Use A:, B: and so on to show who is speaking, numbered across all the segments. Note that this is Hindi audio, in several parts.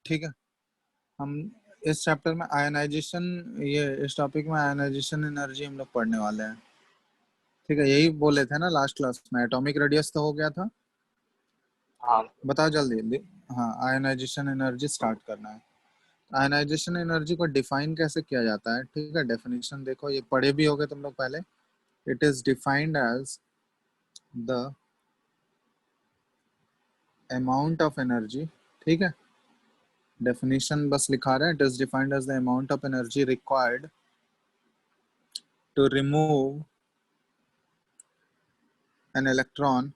A: ठीक है। हम इस चैप्टर में आयनाइजेशन, ये इस टॉपिक में आयनाइजेशन एनर्जी हम लोग पढ़ने वाले हैं। ठीक है, यही बोले थे ना लास्ट क्लास में, एटॉमिक रेडियस तो हो गया था।
B: हाँ
A: बताओ जल्दी जल्दी। हाँ, आयनाइजेशन एनर्जी स्टार्ट करना है। आयनाइजेशन एनर्जी को डिफाइन कैसे किया जाता है? ठीक है, डेफिनेशन देखो, ये पढ़े भी होगे तुम लोग पहले। It is defined as the amount of energy. ठीक है, डेफिनेशन बस लिखा रहे हैं। It is defined as the amount of energy required to remove an electron.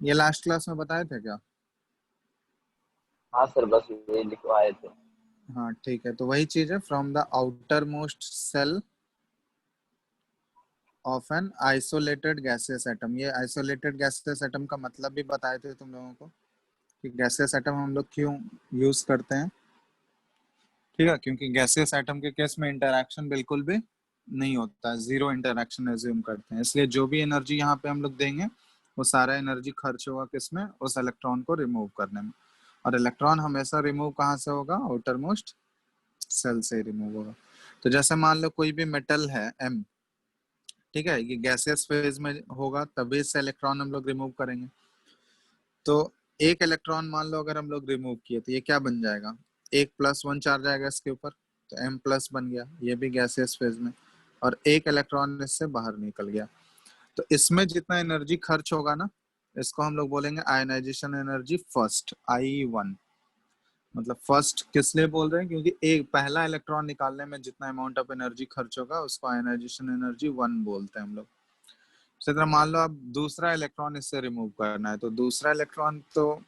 A: ये लास्ट क्लास में बताए थे क्या?
B: हाँ सर, बस ये लिखवाए थे।
A: हाँ ठीक है, तो वही चीज है, from the outermost shell of an isolated gaseous atom. ये आइसोलेटेड गैसियस एटम का मतलब भी बताए थे तुम लोगों को कि गैसियस एटम हम लोग क्यों यूज करते हैं। ठीक है, क्योंकि गैसियस एटम के केस में इंटरैक्शन बिल्कुल भी नहीं होता है, जीरो इंटरैक्शन एज्यूम करते हैं, इसलिए जो भी एनर्जी यहाँ पे हम लोग देंगे वो सारा एनर्जी खर्च होगा किसमें? उस इलेक्ट्रॉन को रिमूव करने में। और इलेक्ट्रॉन हमेशा रिमूव कहाँ से होगा? आउटर मोस्ट सेल से रिमूव होगा। तो जैसे मान लो कोई भी मेटल है एम, ठीक है, ये गैसियस फेज में होगा, तभी इससे इलेक्ट्रॉन हम लोग रिमूव करेंगे। तो एक इलेक्ट्रॉन मान लो अगर हम लोग रिमूव किए तो ये क्या बन जाएगा? एक प्लस वन चार्ज आएगा इसके ऊपर, तो एम प्लस बन गया, ये भी गैसियस फेज में। और एक इलेक्ट्रॉन इससे बाहर निकल गया। तो इसमें जितना एनर्जी खर्च होगा ना, इसको हम लोग बोलेंगे आयनाइजेशन एनर्जी फर्स्ट, I1। मतलब फर्स्ट किस लिए बोल रहे हैं? क्योंकि एक पहला इलेक्ट्रॉन निकालने में जितना अमाउंट ऑफ एनर्जी खर्च होगा उसको आयनाइजेशन एनर्जी 1 बोलते हैं हम लोग। इसी तरह मान लो अब दूसरा इलेक्ट्रॉन इससे रिमूव करना है, तो दूसरा इलेक्ट्रॉन तो,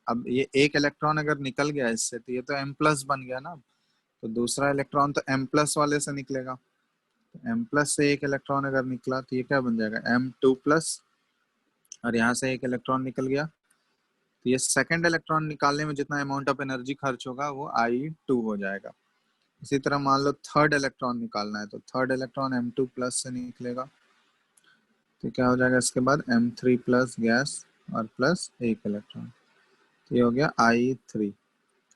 A: अब ये एक इलेक्ट्रॉन अगर निकल गया इससे तो ये तो एम प्लस बन गया ना। तो दूसरा इलेक्ट्रॉन तो एम प्लस वाले से निकलेगा। एम प्लस से एक इलेक्ट्रॉन अगर निकला तो ये क्या बन जाएगा? M2+। और यहाँ से एक इलेक्ट्रॉन निकल गया, तो ये सेकंड इलेक्ट्रॉन निकालने में जितना अमाउंट ऑफ एनर्जी खर्च होगा वो I2 हो जाएगा। इसी तरह मान लो थर्ड इलेक्ट्रॉन निकालना है, तो थर्ड इलेक्ट्रॉन M2+ से निकलेगा, तो क्या हो जाएगा इसके बाद? M3+ गैस और प्लस एक इलेक्ट्रॉन, तो ये हो गया I3।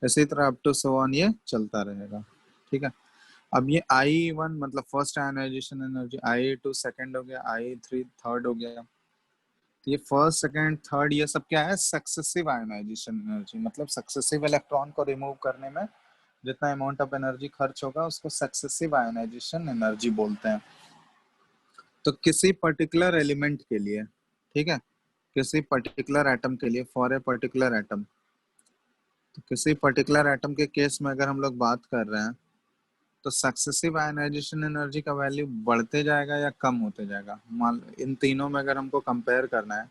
A: इसी तरह अप टू सो ऑन ये चलता रहेगा। ठीक है, अब ये I1 मतलब first ionization energy, I2 second हो गया, I3 थर्ड हो गया। तो ये फर्स्ट सेकंड थर्ड ये सब क्या है? Successive ionisation energy. मतलब सक्सेसिव इलेक्ट्रॉन को रिमूव करने में जितना अमाउंट ऑफ एनर्जी खर्च होगा उसको सक्सेसिव आयनाइजेशन एनर्जी बोलते हैं। तो किसी पर्टिकुलर एलिमेंट के लिए, ठीक है, किसी पर्टिकुलर एटम के लिए, फॉर ए पर्टिकुलर एटम, तो किसी पर्टिकुलर एटम के केस में अगर हम लोग बात कर रहे हैं तो सक्सेसिव आयनाइजेशन एनर्जी का वैल्यू बढ़ते जाएगा या कम होते जाएगा? मान इन तीनों में अगर हमको कंपेयर करना है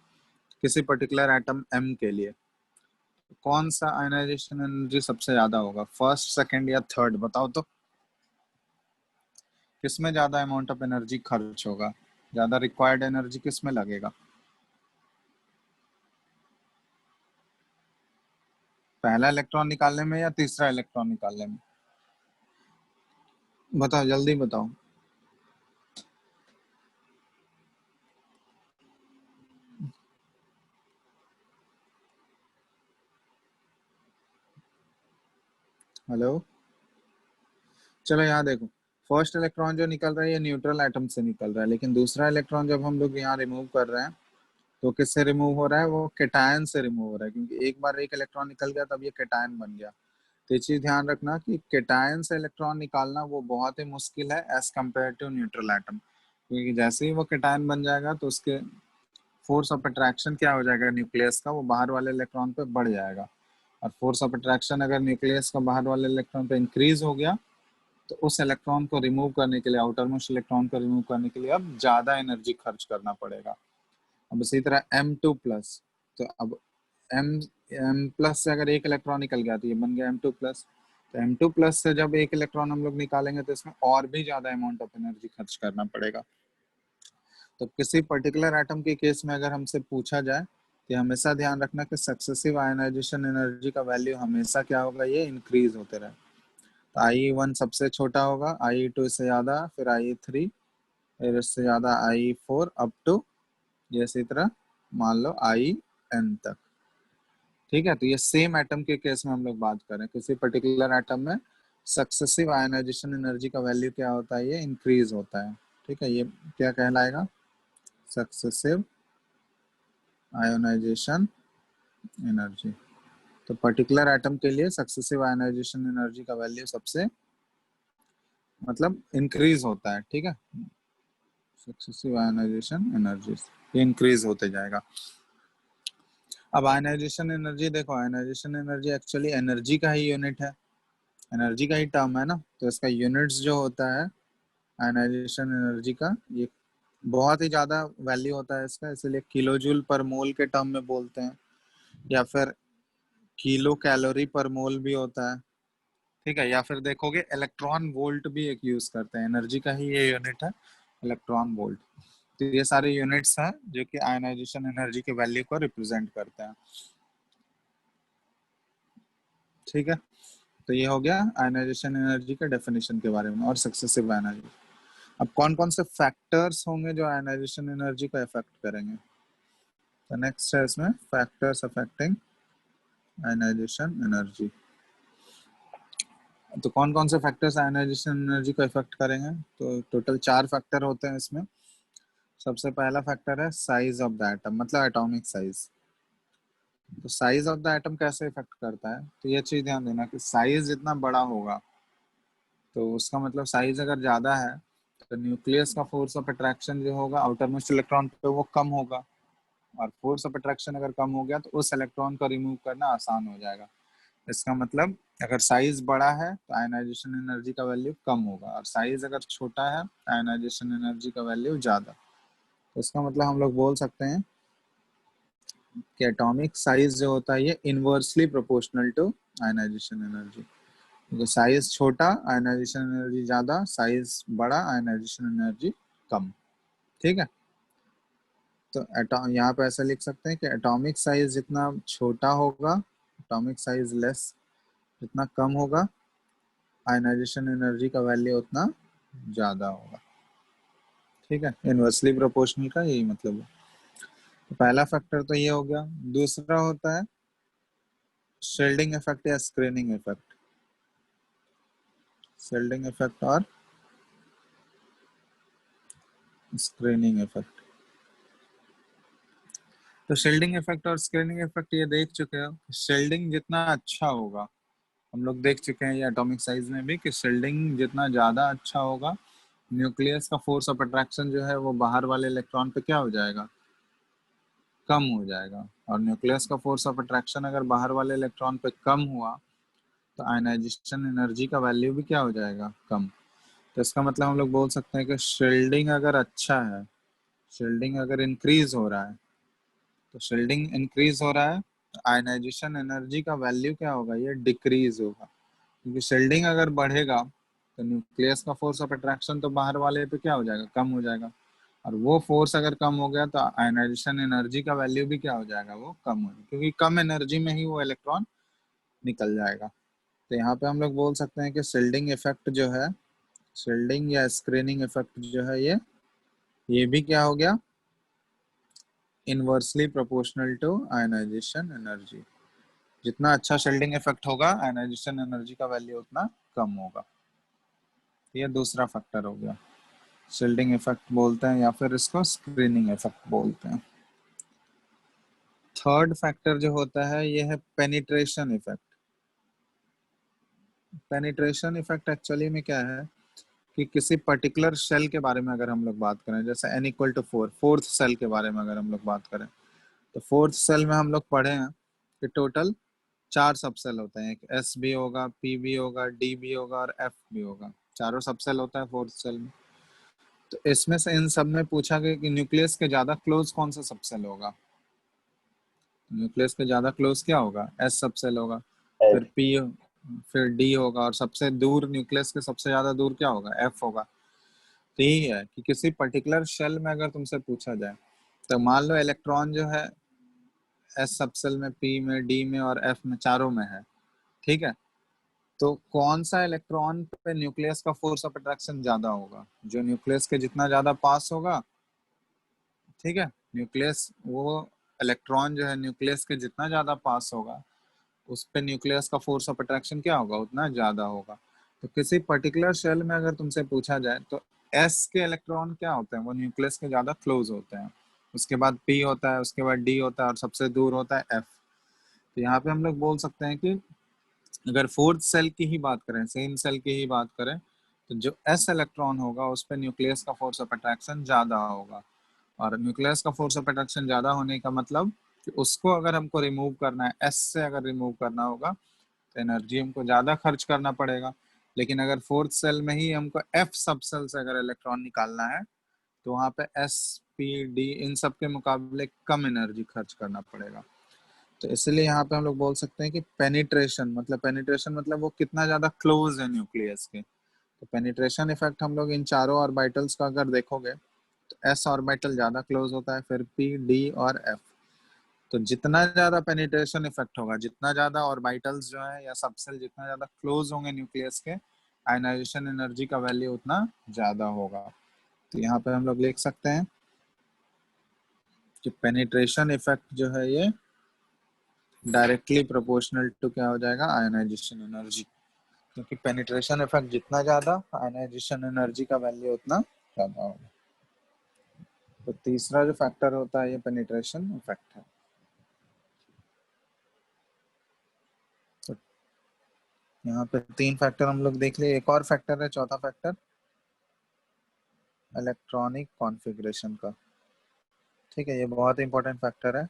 A: किसी पर्टिकुलर एटम एम के लिए, तो कौन सा आयनाइजेशन एनर्जी सबसे ज्यादा होगा? फर्स्ट, सेकंड या थर्ड? बताओ तो किसमें ज्यादा अमाउंट ऑफ एनर्जी खर्च होगा, ज्यादा रिक्वायर्ड एनर्जी किसमें लगेगा? पहला इलेक्ट्रॉन निकालने में या तीसरा इलेक्ट्रॉन निकालने में? बताओ जल्दी बताओ। हेलो, चलो यहाँ देखो, फर्स्ट इलेक्ट्रॉन जो निकल रहा है ये न्यूट्रल एटम से निकल रहा है, लेकिन दूसरा इलेक्ट्रॉन जब हम लोग यहाँ रिमूव कर रहे हैं तो किससे रिमूव हो रहा है? वो केटायन से रिमूव हो रहा है, क्योंकि एक बार एक इलेक्ट्रॉन निकल गया तब ये केटायन बन गया। तो ये चीज ध्यान रखना कि केटायन से इलेक्ट्रॉन निकालना वो बहुत ही मुश्किल है as compare to neutral atom, क्योंकि जैसे ही वो केटायन बन जाएगा तो उसके फोर्स ऑफ अट्रैक्शन क्या हो जाएगा न्यूक्लियस का? वो बाहर वाले इलेक्ट्रॉन पे बढ़ जाएगा। और फोर्स ऑफ अट्रैक्शन अगर न्यूक्लियस का बाहर वाले इलेक्ट्रॉन पे इंक्रीज हो गया तो उस इलेक्ट्रॉन को रिमूव करने के लिए, आउटर मोस्ट इलेक्ट्रॉन को रिमूव करने के लिए अब ज्यादा एनर्जी खर्च करना पड़ेगा। अब इसी तरह M2+, तो अब M M+ से अगर एक इलेक्ट्रॉन निकल गया तो ये बन गया M2+। तो M2+ से जब एक इलेक्ट्रॉन हम लोग निकालेंगे तो इसमें और भी ज्यादा अमाउंट ऑफ एनर्जी खर्च करना पड़ेगा। तो किसी पर्टिकुलर एटम के केस में अगर हमसे पूछा जाए तो हमेशा ध्यान रखना कि सक्सेसिव आयनाइजेशन एनर्जी का वैल्यू हमेशा क्या होगा? ये इंक्रीज होते रहे। तो I1 सबसे छोटा होगा, I2 इससे ज्यादा, फिर I3, फिर इससे ज्यादा I4, अप टू ये इसी तरह मान लो IN तक। ठीक है, तो ये सेम एटम के केस में हम लोग बात कर रहे हैं, किसी पर्टिकुलर एटम में सक्सेसिव आयनाइजेशन एनर्जी का वैल्यू क्या होता है, ये इंक्रीज होता है। ठीक है, ये क्या कहलाएगा, सक्सेसिव आयोनाइजेशन एनर्जी। तो पर्टिकुलर एटम के लिए सक्सेसिव आयनाइजेशन एनर्जी का वैल्यू सबसे मतलब इंक्रीज होता है। ठीक है, सक्सेसिव आयनाइजेशन एनर्जी ये इंक्रीज होते जाएगा। अब आयनाइजेशन एनर्जी देखो, आयनाइजेशन एनर्जी एक्चुअली एनर्जी का ही यूनिट है, एनर्जी का ही टर्म है ना, तो इसका यूनिट्स जो होता है आयनाइजेशन एनर्जी का, ये बहुत ही ज्यादा वैल्यू होता है इसका, इसलिए किलो जूल पर मोल के टर्म में बोलते हैं, या फिर किलो कैलोरी पर मोल भी होता है। ठीक है, या फिर देखोगे इलेक्ट्रॉन वोल्ट भी एक यूज करते हैं, एनर्जी का ही ये यूनिट है इलेक्ट्रॉन वोल्ट। तो ये सारे यूनिट्स हैं जो कि आयनाइजेशन एनर्जी के वैल्यू को रिप्रेजेंट करते हैं। ठीक है, तो ये हो गया आयनाइजेशन एनर्जी के डेफिनेशन के बारे में और सक्सेसिव एनर्जी। अब कौन कौन से फैक्टर्स होंगे जो आयनाइजेशन एनर्जी को अफेक्ट करेंगे, तो नेक्स्ट है इसमें फैक्टर्स अफेक्टिंग आयनाइजेशन एनर्जी। तो कौन कौन से फैक्टर्स आयनाइजेशन एनर्जी को इफेक्ट करेंगे, तो टोटल 4 फैक्टर होते हैं इसमें। सबसे पहला फैक्टर है साइज ऑफ द एटम, मतलब एटॉमिक साइज। तो साइज ऑफ द एटम कैसे इफेक्ट करता है, तो ये चीज ध्यान देना कि साइज जितना बड़ा होगा, तो उसका मतलब साइज अगर ज्यादा है तो न्यूक्लियस का फोर्स ऑफ अट्रैक्शन जो होगा आउटर मोस्ट इलेक्ट्रॉन पे वो कम होगा, और फोर्स ऑफ अट्रैक्शन अगर कम हो गया तो उस इलेक्ट्रॉन को रिमूव करना आसान हो जाएगा। इसका मतलब अगर साइज बड़ा है तो आयनाइजेशन एनर्जी का वैल्यू कम होगा, और साइज अगर छोटा है आयनाइजेशन एनर्जी का वैल्यू ज्यादा। तो इसका मतलब हम लोग बोल सकते हैं कि एटॉमिक साइज जो होता है ये inversely proportional to ionization energy. तो साइज छोटा आयनाइजेशन एनर्जी ज्यादा, साइज बड़ा आयनाइजेशन एनर्जी कम। ठीक है, तो यहाँ पे ऐसा लिख सकते हैं कि एटॉमिक साइज जितना छोटा होगा, एटॉमिक साइज लेस जितना कम होगा, आयनाइजेशन एनर्जी का वैल्यू उतना ज्यादा होगा। ठीक है, इनवर्सली प्रोपोर्शनल का यही मतलब है। तो पहला फैक्टर तो ये हो गया। दूसरा होता है शेल्डिंग इफेक्ट या स्क्रीनिंग इफेक्ट, शेल्डिंग इफेक्ट और स्क्रीनिंग इफेक्ट। तो शेल्डिंग इफेक्ट और स्क्रीनिंग इफेक्ट ये देख चुके हो, शेल्डिंग जितना अच्छा होगा, हम लोग देख चुके हैं ये एटॉमिक साइज में भी कि शेल्डिंग जितना ज्यादा अच्छा होगा, न्यूक्लियस का फोर्स ऑफ अट्रैक्शन जो है वो बाहर वाले इलेक्ट्रॉन पे क्या हो जाएगा, कम हो जाएगा। और न्यूक्लियस का फोर्स ऑफ अट्रैक्शन अगर बाहर वाले इलेक्ट्रॉन पे कम हुआ तो आयनाइजेशन एनर्जी का वैल्यू भी क्या हो जाएगा, कम। तो इसका मतलब हम लोग बोल सकते हैं कि शील्डिंग अगर अच्छा है, शील्डिंग अगर इंक्रीज हो रहा है, तो शील्डिंग इंक्रीज हो रहा है तो आयनाइजेशन एनर्जी का वैल्यू क्या होगा, ये डिक्रीज होगा। क्योंकि शील्डिंग अगर बढ़ेगा तो न्यूक्लियस का फोर्स ऑफ अट्रैक्शन तो बाहर वाले पे क्या हो जाएगा, कम हो जाएगा, और वो फोर्स अगर कम हो गया तो आयनाइजेशन एनर्जी का वैल्यू भी क्या हो जाएगा, वो कम हो जाएगा, क्योंकि कम एनर्जी में ही वो इलेक्ट्रॉन निकल जाएगा। तो यहाँ पे हम लोग बोल सकते हैं कि शील्डिंग इफेक्ट जो है, शील्डिंग या स्क्रीनिंग इफेक्ट जो है, ये भी क्या हो गया, inversely proportional to ionization energy. जितना अच्छा शील्डिंग इफेक्ट होगा आयनाइजेशन एनर्जी का वैल्यू उतना कम होगा। ये दूसरा फैक्टर हो गया, शील्डिंग इफेक्ट बोलते हैं या फिर इसको स्क्रीनिंग इफेक्ट बोलते हैं। थर्ड फैक्टर जो होता है ये है penetration effect. Penetration effect actually में क्या है कि किसी पर्टिकुलर सेल के बारे में अगर हम लोग बात करें, जैसे n equal to 4, fourth shell के बारे में अगर हम लोग बात करें, तो फोर्थ सेल में हम लोग पढ़े हैं कि टोटल 4 सब सेल होते हैं, एक एस भी होगा, पी भी होगा, डी भी होगा और एफ भी होगा, चारों सब सेल होता है फोर्थ सेल में। तो इसमें से इन सब में पूछा गया कि न्यूक्लियस के ज्यादा क्लोज कौन सा सब सेल होगा, न्यूक्लियस के ज्यादा क्लोज क्या होगा, एस सब सेल होगा, फिर
B: एस।
A: पी, फिर डी होगा, और सबसे दूर न्यूक्लियस के सबसे ज्यादा दूर क्या होगा, एफ होगा। तो यही है कि किसी पर्टिकुलर शेल में अगर तुमसे पूछा जाए, तो मान लो इलेक्ट्रॉन जो है एस सबसेल में, पी में, डी में और एफ में, चारों में है। ठीक है, तो कौन सा इलेक्ट्रॉन पे न्यूक्लियस का फोर्स ऑफ अट्रैक्शन ज्यादा होगा, जो न्यूक्लियस के जितना ज्यादा पास होगा। ठीक है, न्यूक्लियस वो इलेक्ट्रॉन जो है न्यूक्लियस के जितना ज्यादा पास होगा, उस पे न्यूक्लियस का फोर्स ऑफ अट्रैक्शन क्या होगा, उतना ज्यादा होगा। तो किसी पर्टिकुलर शेल में अगर तुमसे पूछा जाए तो एस के इलेक्ट्रॉन क्या होते हैं, वो न्यूक्लियस के ज्यादा क्लोज होते हैं। उसके बाद पी होता है, उसके बाद डी होता है, और सबसे दूर होता है एफ। तो यहाँ पे हम लोग बोल सकते हैं कि अगर फोर्थ सेल की ही बात करें, सेम सेल की ही बात करें, तो जो एस इलेक्ट्रॉन होगा उस पर न्यूक्लियस का फोर्स ऑफ अट्रैक्शन ज्यादा होगा। और न्यूक्लियस का फोर्स ऑफ अट्रैक्शन ज्यादा होने का मतलब कि उसको अगर हमको रिमूव करना है, एस से अगर रिमूव करना होगा तो एनर्जी हमको ज्यादा खर्च करना पड़ेगा। लेकिन अगर फोर्थ सेल में ही हमको एफ सब सेल से अगर इलेक्ट्रॉन निकालना है, तो वहां पे एस, पी, डी इन सब के मुकाबले कम एनर्जी खर्च करना पड़ेगा। तो इसलिए यहाँ पे हम लोग बोल सकते हैं कि पेनिट्रेशन मतलब वो कितना ज्यादा क्लोज है न्यूक्लियस के। तो पेनिट्रेशन इफेक्ट हम लोग इन चारों ऑर्बिटल्स का अगर देखोगे, तो एस ऑर्बिटल ज्यादा क्लोज होता है, फिर पी, डी और एफ। तो जितना ज्यादा पेनिट्रेशन इफेक्ट होगा, जितना ज्यादा ऑर्बिटल्स जो है या सबसेल जितना ज्यादा क्लोज होंगे न्यूक्लियस के, आयनाइजेशन एनर्जी का वैल्यू उतना ज्यादा होगा। तो यहाँ पे हम लोग लिख सकते हैं कि पेनिट्रेशन इफेक्ट जो है ये डायरेक्टली प्रोपोर्शनल टू क्या हो जाएगा, आयनाइजेशन एनर्जी। क्योंकि पेनिट्रेशन इफेक्ट जितना ज्यादा, आयनाइजेशन एनर्जी का वैल्यू उतना ज्यादा होगा। तो तीसरा जो फैक्टर होता है ये पेनिट्रेशन इफेक्ट है। तो यहाँ पे 3 फैक्टर हम लोग देख लिए, एक और फैक्टर है, चौथा फैक्टर इलेक्ट्रॉनिक कॉन्फ़िगरेशन का। ठीक है, ये बहुत इंपॉर्टेंट फैक्टर है,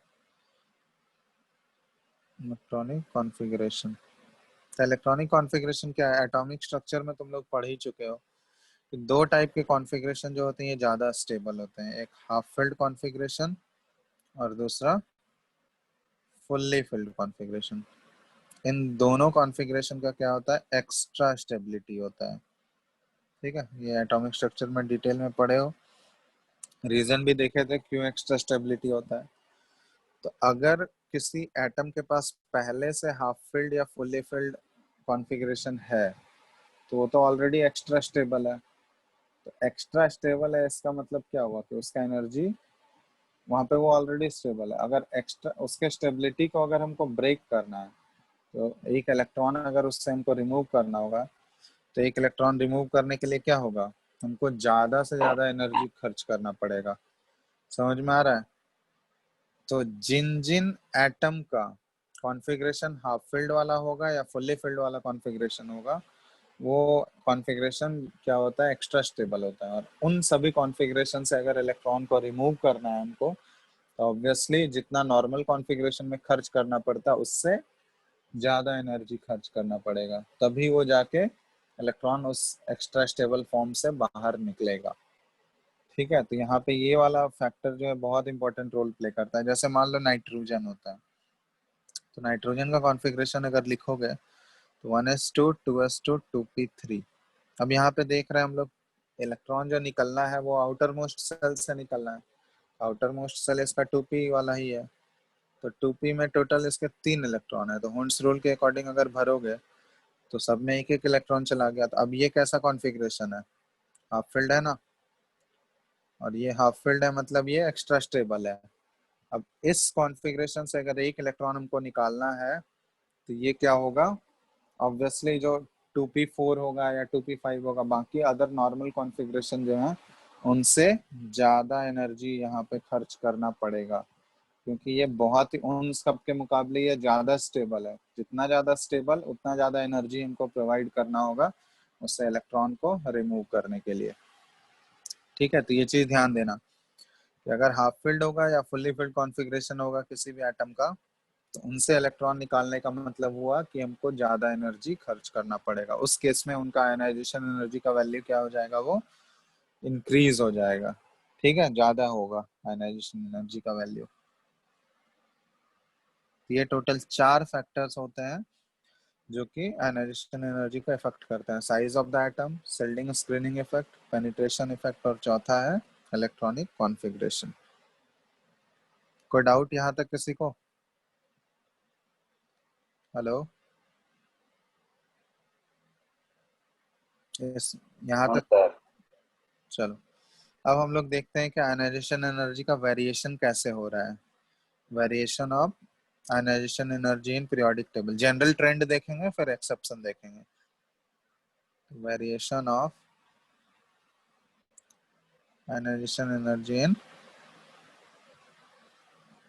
A: इलेक्ट्रॉनिक कॉन्फ़िगरेशन। तो इलेक्ट्रॉनिक कॉन्फ़िगरेशन क्या है, एटॉमिक स्ट्रक्चर में तुम लोग पढ़ ही चुके हो कि 2 टाइप के कॉन्फ़िगरेशन जो होते हैं ये ज्यादा स्टेबल होते हैं, एक हाफ फिल्ड कॉन्फ़िगरेशन और दूसरा फुल्ली फिल्ड कॉन्फ़िगरेशन। इन दोनों कॉन्फ़िगरेशन का क्या होता है, एक्स्ट्रा स्टेबिलिटी होता है। ठीक है, ये एटॉमिक स्ट्रक्चर में डिटेल में पढ़े हो, रीजन भी देखे थे क्यों एक्स्ट्रा स्टेबिलिटी होता है। तो अगर किसी एटम के पास पहले से हाफ फिल्ड या फुल्ली फिल्ड कॉन्फ़िगरेशन है, तो वो तो ऑलरेडी एक्स्ट्रा स्टेबल है। तो एक्स्ट्रा स्टेबल है इसका मतलब क्या हुआ कि उसका एनर्जी वहां पे वो ऑलरेडी स्टेबल है। अगर एक्स्ट्रा उसके स्टेबिलिटी को अगर हमको ब्रेक करना है, तो एक इलेक्ट्रॉन अगर उससे हमको रिमूव करना होगा, तो एक इलेक्ट्रॉन रिमूव करने के लिए क्या होगा, हमको ज्यादा से ज्यादा एनर्जी खर्च करना पड़ेगा। समझ में आ रहा है? तो जिन जिन एटम का कॉन्फ़िगरेशन हाफ फिल्ड वाला होगा या फुल्ली फिल्ड वाला कॉन्फ़िगरेशन होगा, वो कॉन्फ़िगरेशन क्या होता है, एक्स्ट्रा स्टेबल होता है। और उन सभी कॉन्फ़िगरेशन से अगर इलेक्ट्रॉन को रिमूव करना है हमको, तो ऑब्वियसली जितना नॉर्मल कॉन्फ़िगरेशन में खर्च करना पड़ता है उससे ज्यादा एनर्जी खर्च करना पड़ेगा, तभी वो जाके इलेक्ट्रॉन उस एक्स्ट्रा स्टेबल फॉर्म से बाहर निकलेगा। ठीक है, तो यहाँ पे ये वाला फैक्टर जो है बहुत इंपॉर्टेंट रोल प्ले करता है। जैसे मान लो नाइट्रोजन होता है, तो नाइट्रोजन का कॉन्फ़िगरेशन अगर लिखोगे तो 1s2 2s2 2p3। अब यहाँ पे देख रहे हैं हम लोग, इलेक्ट्रॉन जो निकलना है वो आउटर मोस्ट सेल से निकलना है। आउटर मोस्ट सेल इसका 2p वाला ही है। तो 2p में टोटल इसके 3 इलेक्ट्रॉन है। तो हुंस रूल के अकॉर्डिंग अगर भरोगे तो सब में एक एक इलेक्ट्रॉन चला गया। तो अब ये कैसा कॉन्फ़िगरेशन है, हाफ फिल्ड है ना, और ये हाफ फिल्ड है मतलब ये एक्स्ट्रा स्टेबल है। अब इस कॉन्फ़िगरेशन से अगर एक इलेक्ट्रॉन हमको निकालना है, तो ये क्या होगा, ऑब्वियसली जो 2p4 होगा या 2p5 होगा, बाकी अदर नॉर्मल कॉन्फ़िगरेशन जो है उनसे ज़्यादा एनर्जी यहाँ पे खर्च करना पड़ेगा। क्योंकि ये बहुत ही उन सब के मुकाबले ये ज़्यादा स्टेबल है। जितना ज़्यादा स्टेबल उतना ज़्यादा एनर्जी हमको प्रोवाइड करना होगा उससे इलेक्ट्रॉन को रिमूव करने के लिए। ठीक है, तो ये चीज़ ध्यान देना कि अगर हाफ फिल्ड होगा या फुल्ली फिल्ड कॉन्फ़िगरेशन होगा किसी भी एटम का, तो उनसे इलेक्ट्रॉन निकालने का मतलब हुआ कि हमको ज्यादा एनर्जी खर्च करना पड़ेगा। उस केस में उनका आयनाइजेशन एनर्जी का वैल्यू क्या हो जाएगा, वो इंक्रीज हो जाएगा। ठीक है, ज्यादा होगा आयनाइजेशन एनर्जी का वैल्यू। ये टोटल 4 फैक्टर्स होते हैं जो कि आयनाइजेशन एनर्जी को इफेक्ट करते हैं, size of the atom, shielding screening effect, penetration effect, और चौथा है इलेक्ट्रॉनिक कॉन्फ़िगरेशन। कोई डाउट यहाँ तक किसी को? हेलो, इस यहाँ
B: हाँ
A: तक?
B: सर।
A: चलो, अब हम लोग देखते हैं कि आयनाइजेशन एनर्जी का वेरिएशन कैसे हो रहा है। Variation of ionization energy in periodic table. General trend देखेंगे फिर एक्सेप्शन देखेंगे। Variation of ionization energy in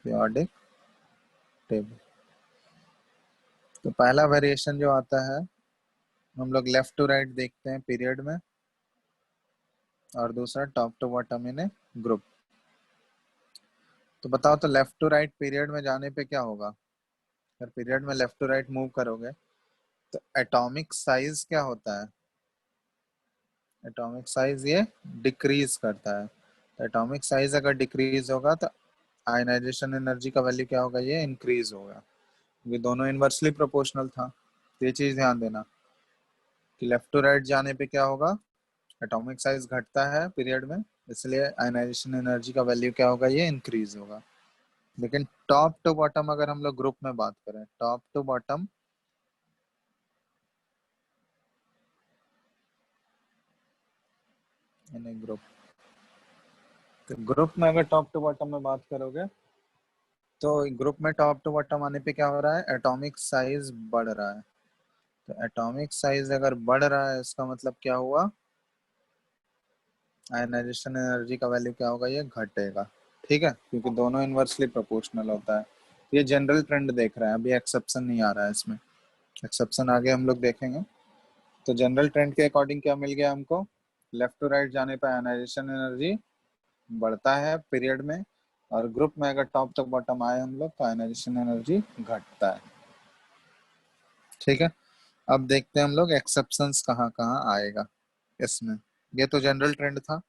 A: periodic table. तो पहला वेरिएशन जो आता है, हम लोग लेफ्ट टू राइट देखते हैं पीरियड में, और दूसरा top to bottom in group. तो बताओ, तो लेफ्ट टू राइट पीरियड में जाने पे क्या होगा? अगर पीरियड में लेफ्ट टू राइट मूव करोगे तो एटॉमिक साइज क्या होता है? एटॉमिक साइज ये डिक्रीज करता है। तो एटॉमिक साइज अगर डिक्रीज होगा तो आयनाइजेशन एनर्जी का वैल्यू क्या होगा? ये इंक्रीज होगा। ये दोनों इनवर्सली प्रोपोर्शनल था। तो ये चीज ध्यान देना कि लेफ्ट टू राइट जाने पे क्या होगा? एटॉमिक साइज घटता है पीरियड में, इसलिए आयनाइजेशन एनर्जी का वैल्यू क्या होगा? ये इंक्रीज होगा। लेकिन टॉप टू बॉटम अगर हम लोग ग्रुप में बात करें, top to bottom in group, तो ग्रुप में अगर टॉप टू बॉटम में बात करोगे तो ग्रुप में टॉप टू बॉटम आने पे क्या हो रहा है? एटॉमिक साइज बढ़ रहा है। तो एटॉमिक साइज अगर बढ़ रहा है इसका मतलब क्या हुआ? आयनाइजेशन एनर्जी का वैल्यू क्या होगा? ये घटेगा। ठीक है, क्योंकि दोनों इनवर्सली प्रोपोर्शनल होता है। ये जनरल ट्रेंड देख रहा है, अभी एक्सेप्शन नहीं आ रहा है इसमें। एक्सेप्शन आगे हम लोग देखेंगे। तो जनरल ट्रेंड के अकॉर्डिंग क्या मिल गया हमको? लेफ्ट टू राइट जाने पर आयनाइजेशन एनर्जी बढ़ता है पीरियड में, और ग्रुप में अगर टॉप तक बॉटम आए हम लोग तो आयनाइजेशन एनर्जी घटता है। ठीक है, अब देखते हैं हम लोग एक्सेप्शंस कहाँ कहाँ आएगा इसमें। ये तो जनरल ट्रेंड था।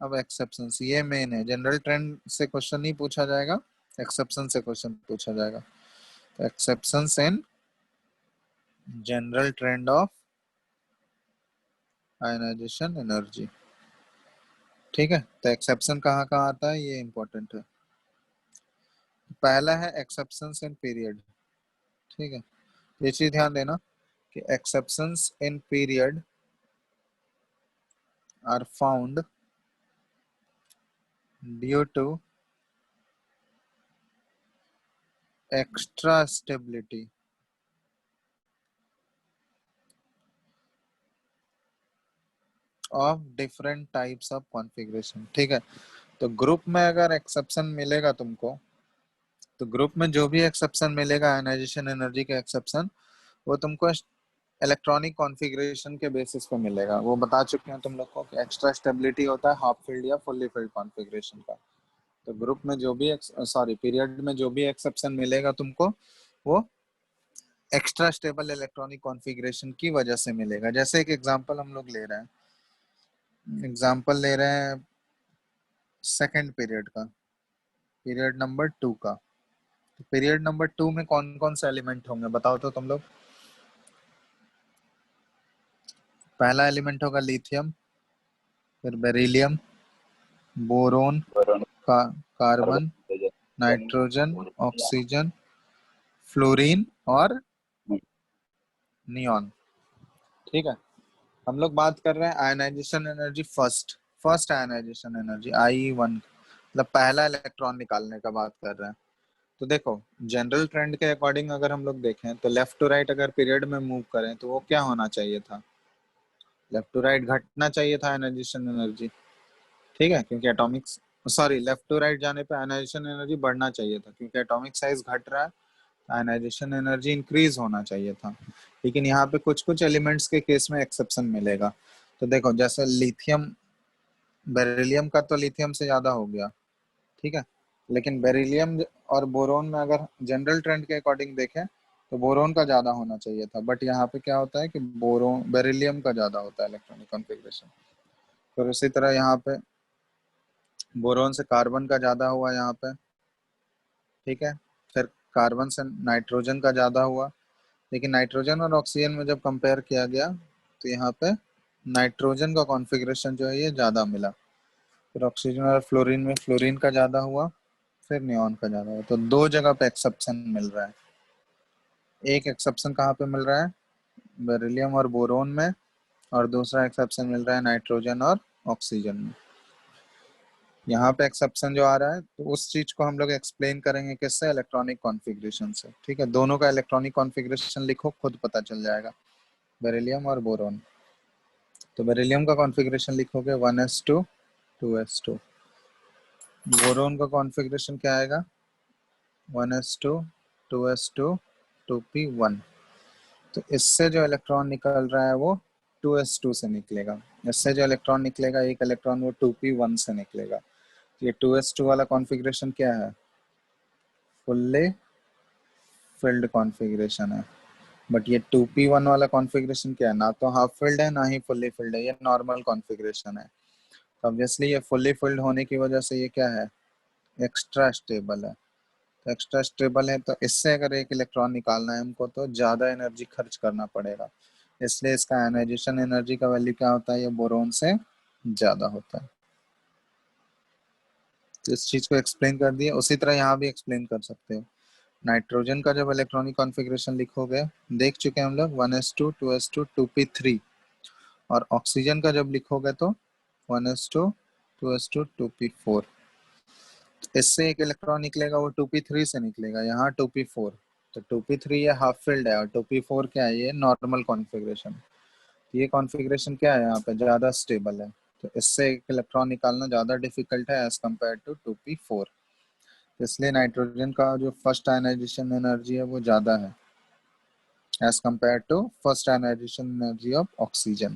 A: अब एक्सेप्शंस, ये मेन है। जनरल ट्रेंड से क्वेश्चन नहीं पूछा जाएगा, एक्सेप्शन से क्वेश्चन पूछा जाएगा। तो exceptions in general trend of ionization energy. ठीक है, तो एक्सेप्शन कहाँ कहाँ आता है ये इंपॉर्टेंट है। पहला है एक्सेप्शंस इन पीरियड। ठीक है, ये चीज ध्यान देना कि exceptions in period are found due to extra stability of different types of configuration। ठीक है, तो ग्रुप में अगर एक्सेप्शन मिलेगा तुमको, तो ग्रुप में जो भी एक्सेप्शन मिलेगा आयनाइजेशन एनर्जी के एक्सेप्शन, वो तुमको इलेक्ट्रॉनिक कॉन्फ़िगरेशन के बेसिस पे मिलेगा। वो बता चुके हैं तुम लोग को कि एक्स्ट्रा स्टेबिलिटी होता है हाफ फील्ड या फुल्ली फील्ड कॉन्फ़िगरेशन का। तो ग्रुप में जो भी पीरियड में जो भी एक्सेप्शन मिलेगा तुमको, वो एक्स्ट्रा स्टेबल इलेक्ट्रॉनिक कॉन्फ़िगरेशन की वजह से मिलेगा। जैसे एक एग्जांपल हम लोग ले रहे हैं, एग्जांपल ले रहे हैं सेकंड पीरियड का, पीरियड नंबर 2 का। तो पीरियड नंबर 2 में कौन कौन से एलिमेंट होंगे बताओ तो तुम लोग। पहला एलिमेंट होगा लिथियम, फिर बेरिलियम, बोरोन,
B: बोरोन,
A: का,
B: carbon,
A: carbon,
B: hydrogen,
A: nitrogen,
B: ammonia.
A: Oxygen, fluorine और नियॉन। ठीक है, हम लोग बात कर रहे हैं ionization energy first, first ionization energy I1, मतलब पहला इलेक्ट्रॉन निकालने का बात कर रहे हैं। तो देखो, जनरल ट्रेंड के अकॉर्डिंग अगर हम लोग देखें तो लेफ्ट टू राइट अगर पीरियड में मूव करें तो वो क्या होना चाहिए था? लेफ्ट टू राइट घटना चाहिए था आयनाइजेशन एनर्जी। ठीक है, क्योंकि atomic, sorry, left to right जाने पे आयनाइजेशन एनर्जी बढ़ना चाहिए था, क्योंकि एटॉमिक साइज घट रहा है, आयनाइजेशन एनर्जी इंक्रीज होना चाहिए था। लेकिन यहाँ पे कुछ कुछ एलिमेंट्स के केस में एक्सेप्शन मिलेगा। तो देखो, जैसे लिथियम, बेरिलियम का तो लिथियम से ज्यादा हो गया। ठीक है, लेकिन बेरिलियम और बोरोन में अगर जनरल ट्रेंड के अकॉर्डिंग देखें तो बोरोन का ज्यादा होना चाहिए था, बट यहाँ पे क्या होता है कि बोरोन, बेरिलियम का ज्यादा होता है इलेक्ट्रॉनिक कॉन्फ़िगरेशन। फिर उसी तरह यहाँ पे बोरोन से कार्बन का ज्यादा हुआ यहाँ पे। ठीक है, फिर कार्बन से नाइट्रोजन का ज्यादा हुआ, लेकिन नाइट्रोजन और ऑक्सीजन में जब कंपेयर किया गया तो यहाँ पे नाइट्रोजन का कॉन्फ़िगरेशन जो है ये ज्यादा मिला। फिर ऑक्सीजन और फ्लोरीन में फ्लोरीन का ज्यादा हुआ, फिर नियॉन का ज्यादा हुआ। तो दो जगह पे एक्सेप्शन मिल रहा है। एक एक्सेप्शन कहाँ पे मिल रहा है? बेरिलियम और बोरोन में, और दूसरा एक्सेप्शन मिल रहा है नाइट्रोजन और ऑक्सीजन में। यहाँ पे एक्सेप्शन जो आ रहा है तो उस चीज को हम लोग एक्सप्लेन करेंगे किससे, इलेक्ट्रॉनिक कॉन्फ़िगरेशन से। ठीक है, दोनों का इलेक्ट्रॉनिक कॉन्फ़िगरेशन लिखो, खुद पता चल जाएगा, बेरिलियम और बोरॉन। तो बेरिलियम का कॉन्फ़िगरेशन लिखोगे 1s2 2s2। बोरॉन का कॉन्फ़िगरेशन क्या आएगा, 1s2 2s2 2p1। तो इससे जो इलेक्ट्रॉन निकल रहा है वो 2s2 से निकलेगा। इससे जो इलेक्ट्रॉन निकलेगा एक इलेक्ट्रॉन वो 2p1 से निकलेगा। ये 2s2 वाला कॉन्फ़िगरेशन क्या है, फुल्ली फिल्ड कॉन्फ़िगरेशन है। बट ये 2p1 वाला कॉन्फ़िगरेशन क्या है, ना तो हाफ फिल्ड है ना ही फुल्ली फिल्ड है, ये नॉर्मल कॉन्फ़िगरेशन है। तो ऑब्वियसली ये फुल्ली फिल्ड होने की वजह से ये क्या है, एक्स्ट्रा स्टेबल है। तो एक्स्ट्रा स्टेबल है तो इससे अगर एक इलेक्ट्रॉन निकालना है हमको तो ज़्यादा एनर्जी खर्च करना पड़ेगा, इसलिए इसका आयनाइजेशन एनर्जी का वैल्यू क्या होता है, ये बोरोन से ज़्यादा होता है। तो इस चीज़ को एक्सप्लेन कर दिया, उसी तरह यहाँ भी एक्सप्लेन कर सकते हो। नाइट्रोजन का जब इलेक्ट्रॉनिक कॉन्फ़िगरेशन लिखोगे, देख चुके हैं हम लोग 1s2 2s2 2p3। और ऑक्सीजन का जब लिखोगे तो 1s2 2s2 2p4। इससे एक इलेक्ट्रॉन निकलेगा वो 2p3 से निकलेगा, यहाँ 2p4। तो 2p3 ये हाफ फिल्ड है और 2p4 क्या है, ये नॉर्मल कॉन्फ़िगरेशन। ये कॉन्फ़िगरेशन क्या है, यहाँ पे ज़्यादा स्टेबल है। तो इससे एक इलेक्ट्रॉन निकालना ज़्यादा डिफिकल्ट है एज कम्पेयर टू 2p4। इसलिए नाइट्रोजन का जो फर्स्ट आयनाइजेशन एनर्जी है वो ज़्यादा है as compare to first ionization energy of oxygen.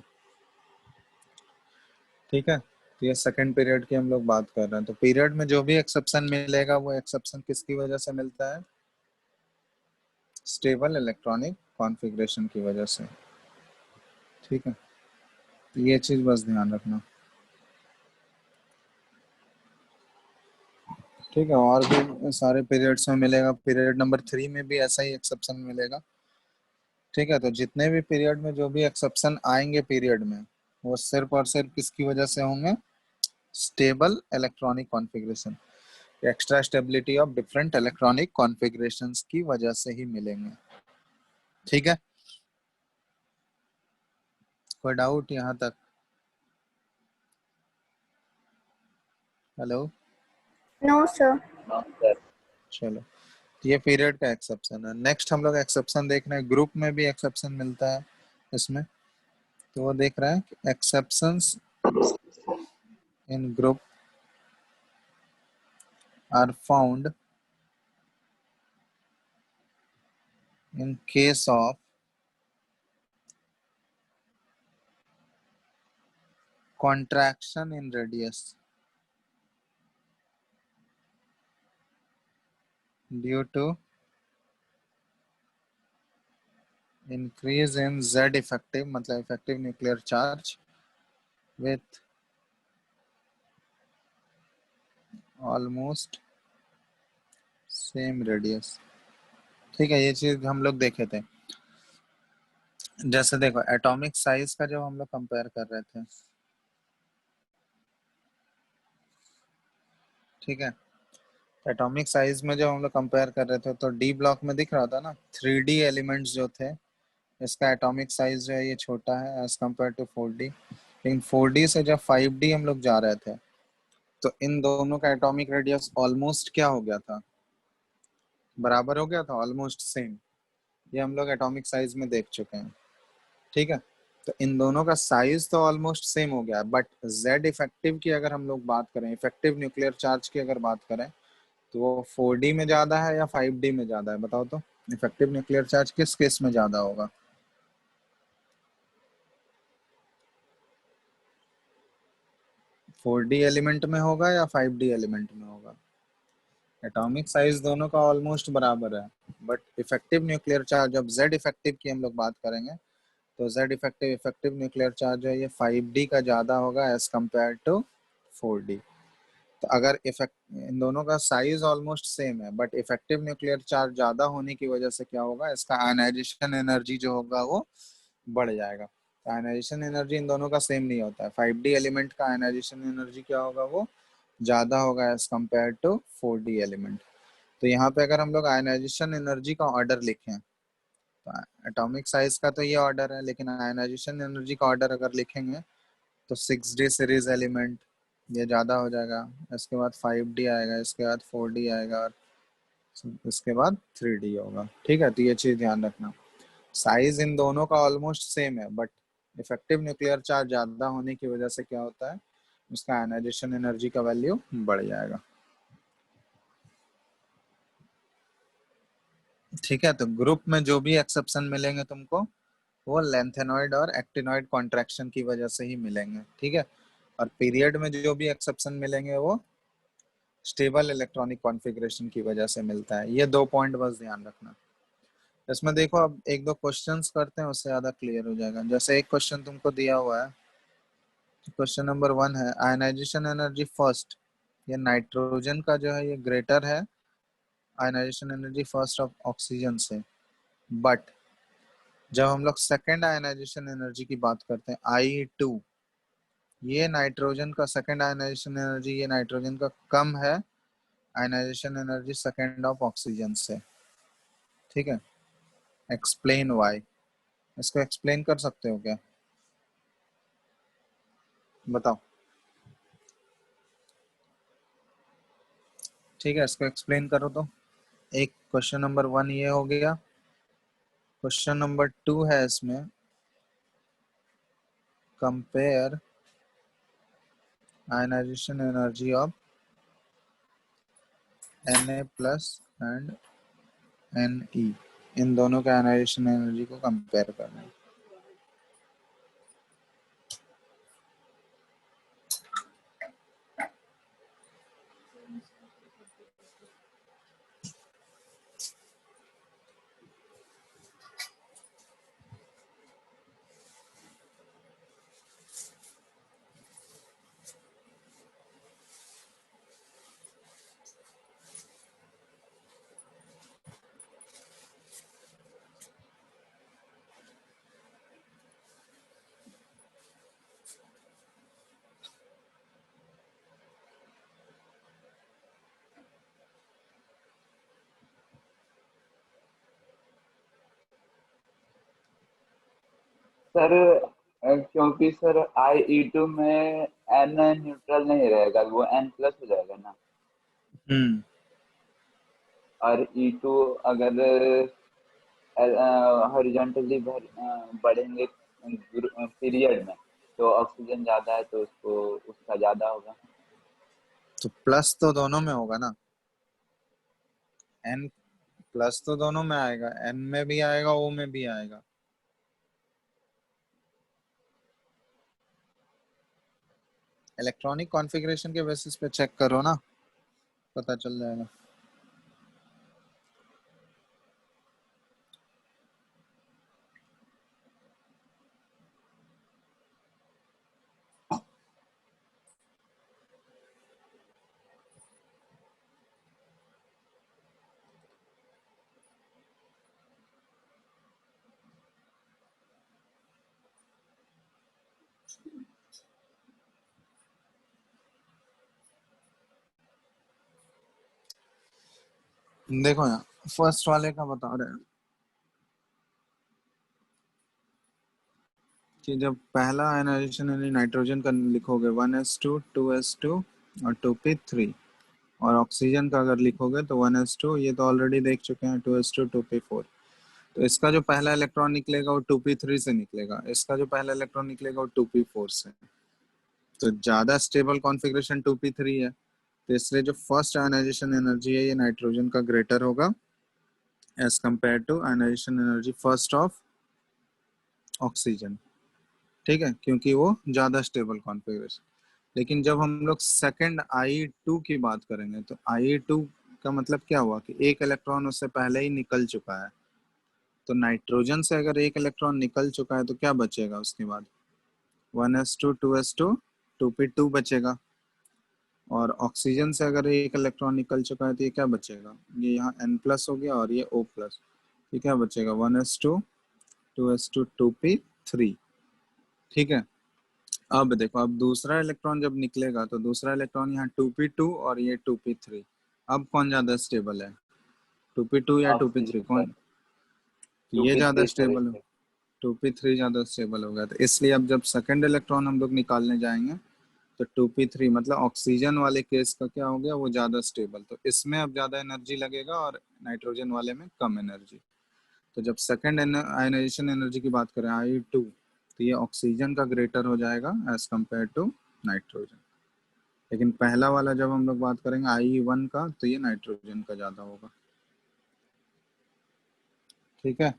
A: ठीक है, तो ये सेकंड पीरियड की हम लोग बात कर रहे हैं। तो पीरियड में जो भी एक्सेप्शन मिलेगा वो एक्सेप्शन किसकी वजह से मिलता है, स्टेबल इलेक्ट्रॉनिक कॉन्फ़िगरेशन की वजह से। ठीक है, तो ये चीज बस ध्यान रखना। ठीक है, और भी सारे पीरियड्स में मिलेगा, पीरियड नंबर 3 में भी ऐसा ही एक्सेप्शन मिलेगा। ठीक है, तो जितने भी पीरियड में जो भी एक्सेप्शन आएंगे पीरियड में, वो सिर्फ और सिर्फ किसकी वजह से होंगे, stable electronic configuration, extra stability of different electronic configurations की वजह से ही मिलेंगे। ठीक है, कोई डाउट यहाँ तक? Hello,
C: no sir.
B: हाँ सर।
A: चलो, तो ये पीरियड का एक्सेप्शन है। नेक्स्ट हम लोग एक्सेप्शन देख रहे हैं, ग्रुप में भी एक्सेप्शन मिलता है इसमें। तो वो देख रहे हैं exceptions in group are found in case of contraction in radius due to increase in Z effective, मतलब effective nuclear charge with almost same radius। ठीक है, ये चीज हम लोग देखे थे। जैसे देखो एटॉमिक साइज का जब हम लोग कंपेयर कर रहे थे, ठीक है, एटॉमिक साइज में जब हम लोग कंपेयर कर रहे थे तो डी ब्लॉक में दिख रहा था ना 3D एलिमेंट्स जो थे, इसका एटॉमिक साइज जो है ये छोटा है एज कम्पेयर टू 4D। लेकिन 4D से जब 5D हम लोग जा रहे थे तो इन दोनों का एटॉमिक रेडियस ऑलमोस्ट क्या हो गया था, बराबर हो गया था, ऑलमोस्ट सेम। ये हम लोग एटॉमिक साइज में देख चुके हैं। ठीक है, तो इन दोनों का साइज तो ऑलमोस्ट सेम हो गया, बट जेड इफेक्टिव की अगर हम लोग बात करें, इफेक्टिव न्यूक्लियर चार्ज की अगर बात करें, तो वो 4D में ज्यादा है या 5D में ज्यादा है, बताओ तो। इफेक्टिव न्यूक्लियर चार्ज किस केस में ज्यादा होगा, 4D एलिमेंट में होगा या 5D एलिमेंट में होगा। एटॉमिक साइज दोनों का ऑलमोस्ट बराबर है, बट इफेक्टिव न्यूक्लियर चार्ज, जब जेड इफेक्टिव की हम लोग बात करेंगे तो Z effective effective nuclear charge जो है ये 5D का ज़्यादा होगा एज कम्पेयर टू 4D। तो अगर इफेक्ट, इन दोनों का साइज ऑलमोस्ट सेम है बट इफेक्टिव न्यूक्लियर चार्ज ज़्यादा होने की वजह से क्या होगा, इसका आयनाइजेशन एनर्जी जो होगा वो बढ़ जाएगा। आयनाइजेशन एनर्जी इन दोनों का सेम नहीं होता है, 5D एलिमेंट का आयनाइजेशन एनर्जी क्या होगा, वो ज़्यादा होगा as compare to 4D element. तो यहाँ पे अगर हम लोग आयनाइजेशन एनर्जी का ऑर्डर लिखें, तो एटॉमिक साइज का तो ये ऑर्डर है, लेकिन आयनाइजेशन एनर्जी का ऑर्डर अगर लिखेंगे तो 6D सीरीज एलिमेंट, ये ज़्यादा हो जाएगा, इसके बाद 5D आएगा, इसके बाद 4D आएगा, और इसके बाद 3D होगा। ठीक है, तो ये चीज़ ध्यान रखना। साइज इन दोनों का ऑलमोस्ट सेम है, बट इफेक्टिव न्यूक्लियर चार्ज ज़्यादा होने की वजह से क्या होता है, उसका आयनाइजेशन एनर्जी का वैल्यू बढ़ जाएगा। ठीक है, तो ग्रुप में जो भी एक्सेप्शन मिलेंगे तुमको, वो लेंथेनॉइड और एक्टिनॉइड कॉन्ट्रैक्शन की वजह से ही मिलेंगे। ठीक है, और पीरियड में जो भी एक्सेप्शन मिलेंगे वो स्टेबल इलेक्ट्रॉनिक कॉन्फ़िगरेशन की वजह से मिलता है। ये 2 पॉइंट बस ध्यान रखना। इसमें देखो, अब एक दो क्वेश्चंस करते हैं, उससे ज़्यादा क्लियर हो जाएगा। जैसे एक क्वेश्चन तुमको दिया हुआ है, क्वेश्चन नंबर 1 है, आयनाइजेशन एनर्जी फर्स्ट, ये नाइट्रोजन का जो है ये ग्रेटर है ionization energy first of oxygen से, बट जब हम लोग सेकेंड आयनाइजेशन एनर्जी की बात करते हैं I2, ये नाइट्रोजन का सेकेंड आयनाइजेशन एनर्जी, ये नाइट्रोजन का कम है ionization energy second of oxygen से। ठीक है, एक्सप्लेन वाई, इसको एक्सप्लेन कर सकते हो क्या, बताओ। ठीक है, इसको एक्सप्लेन करो तो। एक क्वेश्चन नंबर 1 ये हो गया। क्वेश्चन नंबर 2 है इसमें, compare ionization energy of Na plus and Ne, इन दोनों के आयनाइजेशन एनर्जी को कंपेयर करना है।
B: सर क्योंकि सर IE2 में N न्यूट्रल नहीं रहेगा, वो N प्लस हो जाएगा ना।
A: हम्म,
B: और E2 अगर हॉरिजॉन्टली बढ़ेंगे पीरियड में, तो ऑक्सीजन ज्यादा है तो उसको उसका ज्यादा होगा।
A: तो प्लस तो दोनों में होगा ना, एन प्लस तो दोनों में आएगा, एन में भी आएगा, ओ में भी आएगा। इलेक्ट्रॉनिक कॉन्फ़िगरेशन के बेसिस पे चेक करो ना, पता चल जाएगा। देखो यहाँ फर्स्ट वाले का बता रहे हैं कि जब पहला आयनाइजेशन यानी नाइट्रोजन का लिखोगे 1s2 2s2 और 2p3, और ऑक्सीजन का अगर लिखोगे तो 1s2, ये तो ऑलरेडी देख चुके हैं, 2s2 2p4। तो इसका जो पहला इलेक्ट्रॉन निकलेगा वो 2p3 से निकलेगा, इसका जो पहला इलेक्ट्रॉन निकलेगा वो 2p4 से। तो ज्यादा स्टेबल कॉन्फ़िगरेशन 2p3 है, तो इसलिए जो फर्स्ट आयनाइजेशन एनर्जी है ये नाइट्रोजन का ग्रेटर होगा as compare to ionization energy first of oxygen. ठीक है, क्योंकि वो ज्यादा स्टेबल कॉन्फ़िगरेशन। लेकिन जब हम लोग सेकंड I2 की बात करेंगे, तो I2 का मतलब क्या हुआ कि एक इलेक्ट्रॉन उससे पहले ही निकल चुका है। तो नाइट्रोजन से अगर एक इलेक्ट्रॉन निकल चुका है तो क्या बचेगा उसके बाद, 1s2 2s2 2p2 बचेगा। और ऑक्सीजन से अगर एक इलेक्ट्रॉन निकल चुका है तो ये क्या बचेगा, ये यहाँ N प्लस हो गया और ये O प्लस, ये क्या बचेगा 1s2 2s2 2p3। ठीक है, अब देखो, अब दूसरा इलेक्ट्रॉन जब निकलेगा तो दूसरा इलेक्ट्रॉन यहाँ 2p2 और ये 2p3, अब कौन ज्यादा स्टेबल है, 2p2 या 2p3,
B: ऑक्सीजन सर,
A: कौन, ये ज्यादा
B: 2p3 सर
A: स्टेबल हो,
B: इससे।
A: 2p3 ज्यादा स्टेबल होगा। तो इसलिए अब जब सेकंड इलेक्ट्रॉन हम लोग निकालने जाएंगे तो 2p3 मतलब ऑक्सीजन वाले केस का क्या हो गया, वो ज्यादा स्टेबल, तो इसमें अब ज्यादा एनर्जी लगेगा और नाइट्रोजन वाले में कम एनर्जी। तो जब सेकेंड आयनाइजेशन एनर्जी की बात करें I2, तो ये ऑक्सीजन का ग्रेटर हो जाएगा एज कम्पेयर टू नाइट्रोजन। लेकिन पहला वाला जब हम लोग बात करेंगे I1 का, तो ये नाइट्रोजन का ज्यादा होगा। ठीक है,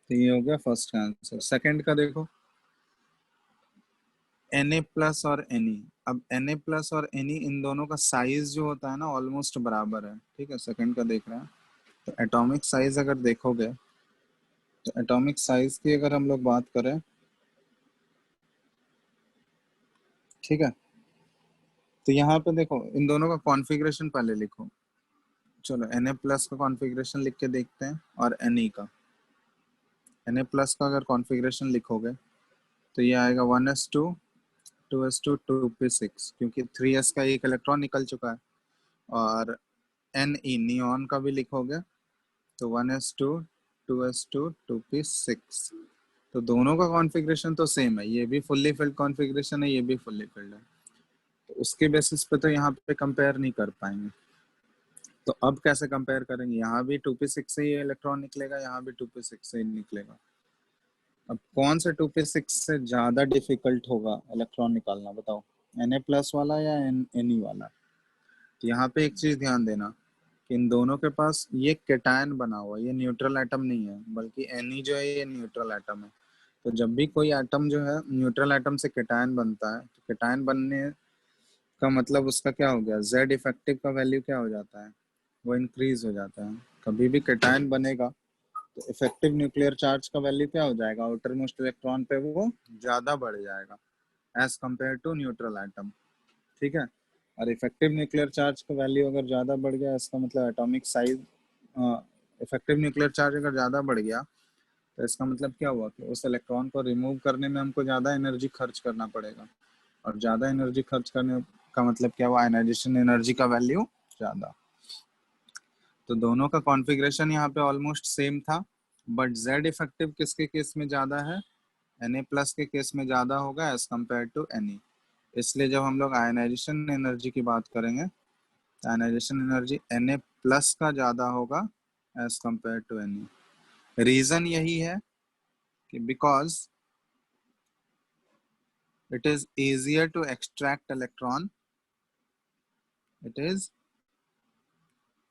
A: तो ये हो गया फर्स्ट का आंसर। सेकंड का देखो, Na प्लस और Ne। अब Na प्लस और Ne इन दोनों का साइज जो होता है ना ऑलमोस्ट बराबर है। ठीक है, सेकंड का देख रहे हैं, तो एटॉमिक साइज अगर देखोगे, तो एटॉमिक साइज की अगर हम लोग बात करें, ठीक है, तो यहाँ पे देखो इन दोनों का कॉन्फ़िगरेशन पहले लिखो। चलो Na प्लस का कॉन्फ़िगरेशन लिख के देखते हैं और Ne का। Na प्लस का अगर कॉन्फ़िगरेशन लिखोगे, तो ये आएगा 1s2 2s2 2p6, क्योंकि 3s का एक इलेक्ट्रॉन निकल चुका है। और Ne नियॉन का भी लिखोगे, तो 1s2 2s2 2p6, तो दोनों का कॉन्फ़िगरेशन तो सेम है। ये भी फुल्ली फिल्ड कॉन्फ़िगरेशन है, ये भी फुल्ली फिल्ड है, तो उसके बेसिस पे तो यहाँ पे कंपेयर नहीं कर पाएंगे। तो अब कैसे कंपेयर करेंगे, यहाँ भी 2p6 से ही इलेक्ट्रॉन निकलेगा, यहाँ भी 2p6 से ही निकलेगा। अब कौन से 2p6 से ज्यादा डिफिकल्ट होगा इलेक्ट्रॉन निकालना, बताओ, Na प्लस वाला या Ne वाला। तो यहाँ पे एक चीज ध्यान देना कि इन दोनों के पास ये केटायन बना हुआ है, ये न्यूट्रल एटम नहीं है, बल्कि Ne जो है ये न्यूट्रल एटम है। तो जब भी कोई एटम जो है न्यूट्रल एटम से केटायन बनता है, तो केटायन बनने का मतलब उसका क्या हो गया, Z इफेक्टिव का वैल्यू क्या हो जाता है, वो इंक्रीज हो जाता है। कभी भी केटायन बनेगा, तो इफेक्टिव न्यूक्लियर चार्ज का वैल्यू क्या हो जाएगा, आउटर मोस्ट इलेक्ट्रॉन पे वो ज्यादा बढ़ जाएगा as compare to neutral atom. ठीक है, और इफेक्टिव न्यूक्लियर चार्ज का वैल्यू अगर ज्यादा बढ़ गया, इसका मतलब atomic size, effective nuclear charge अगर ज्यादा बढ़ गया, तो इसका मतलब क्या हुआ कि उस इलेक्ट्रॉन को रिमूव करने में हमको ज्यादा एनर्जी खर्च करना पड़ेगा, और ज्यादा एनर्जी खर्च करने का मतलब क्या हुआ, आयनाइजेशन एनर्जी का वैल्यू ज्यादा। तो दोनों का कॉन्फ़िगरेशन यहाँ पे ऑलमोस्ट सेम था, बट Z इफेक्टिव किसके केस में ज्यादा है, Na प्लस के केस में ज्यादा होगा एज कम्पेयर टू Ne। इसलिए जब हम लोग आयनाइजेशन एनर्जी की बात करेंगे, तो आयनाइजेशन एनर्जी Na प्लस का ज्यादा होगा as compare to Ne। Reason यही है कि because it is easier to extract electron, it is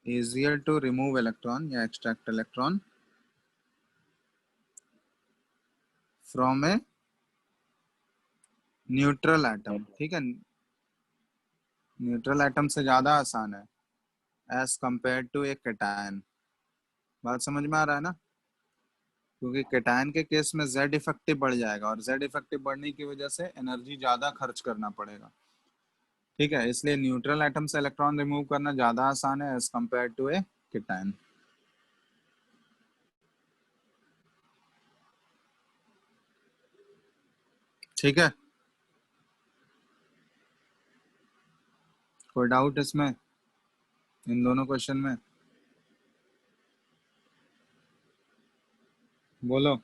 A: easier to remove electron या extract electron from a neutral atom। ठीक है, न्यूट्रल एटम से ज्यादा आसान है as compare to a cation. बात समझ में आ रहा है ना, क्योंकि कैटायन के केस में Z इफेक्टिव बढ़ जाएगा, और Z इफेक्टिव बढ़ने की वजह से एनर्जी ज्यादा खर्च करना पड़ेगा। ठीक है, इसलिए न्यूट्रल एटम से इलेक्ट्रॉन रिमूव करना ज्यादा आसान है as compare to a cation. ठीक है, कोई डाउट इसमें, इन दोनों क्वेश्चन में, बोलो।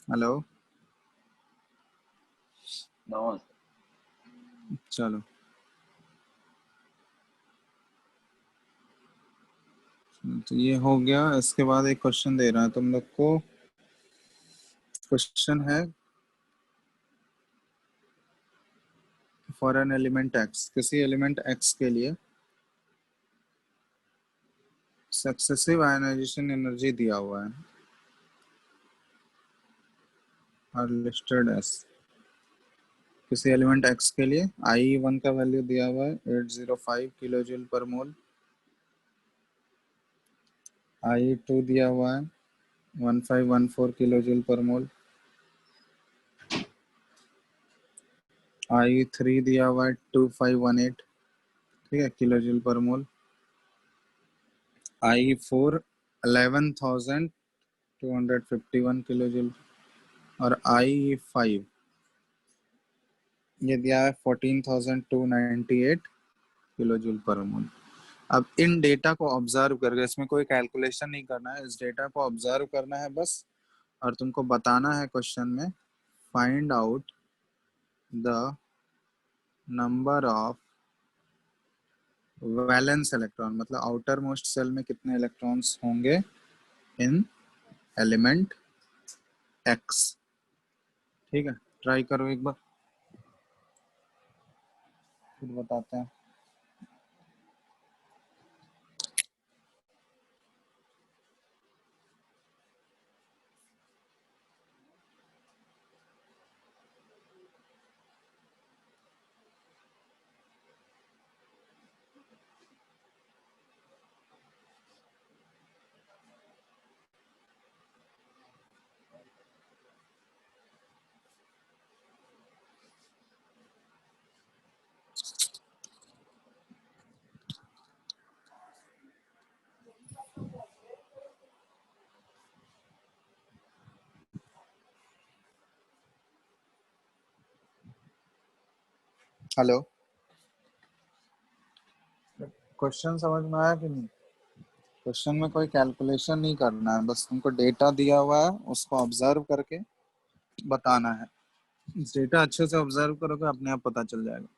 A: Hello,
B: no.
A: चलो, तो ये हो गया। इसके बाद एक क्वेश्चन दे रहा है तुम लोग को। क्वेश्चन है, फॉर एन एलिमेंट एक्स, किसी एलिमेंट एक्स के लिए सक्सेसिव आयनाइजेशन एनर्जी दिया हुआ है, आर लिस्टेड एस। किसी एलिमेंट एक्स के लिए I1 का वैल्यू दिया हुआ है 805 किलो जूल पर मोल, I2 दिया हुआ है 1514 किलो जूल पर मोल, I3 दिया हुआ है 2518, ठीक है, किलो जूल पर मोल, I4 11,251 किलो जूल, और I5 ये दिया है 14,298 किलो जूल पर मोल। अब इन डेटा को ऑब्जर्व करके, इसमें कोई कैलकुलेशन नहीं करना है, इस डेटा को ऑब्जर्व करना है बस, और तुमको बताना है क्वेश्चन में find out the number of valence electron, मतलब आउटर मोस्ट सेल में कितने इलेक्ट्रॉन्स होंगे इन एलिमेंट एक्स। ठीक है, ट्राई करो एक बार, फिर बताते हैं। हेलो, क्वेश्चन समझ में आया कि नहीं? क्वेश्चन में कोई कैलकुलेशन नहीं करना है, बस तुमको डेटा दिया हुआ है, उसको ऑब्जर्व करके बताना है। डेटा अच्छे से ऑब्जर्व करोगे, अपने आप पता चल जाएगा।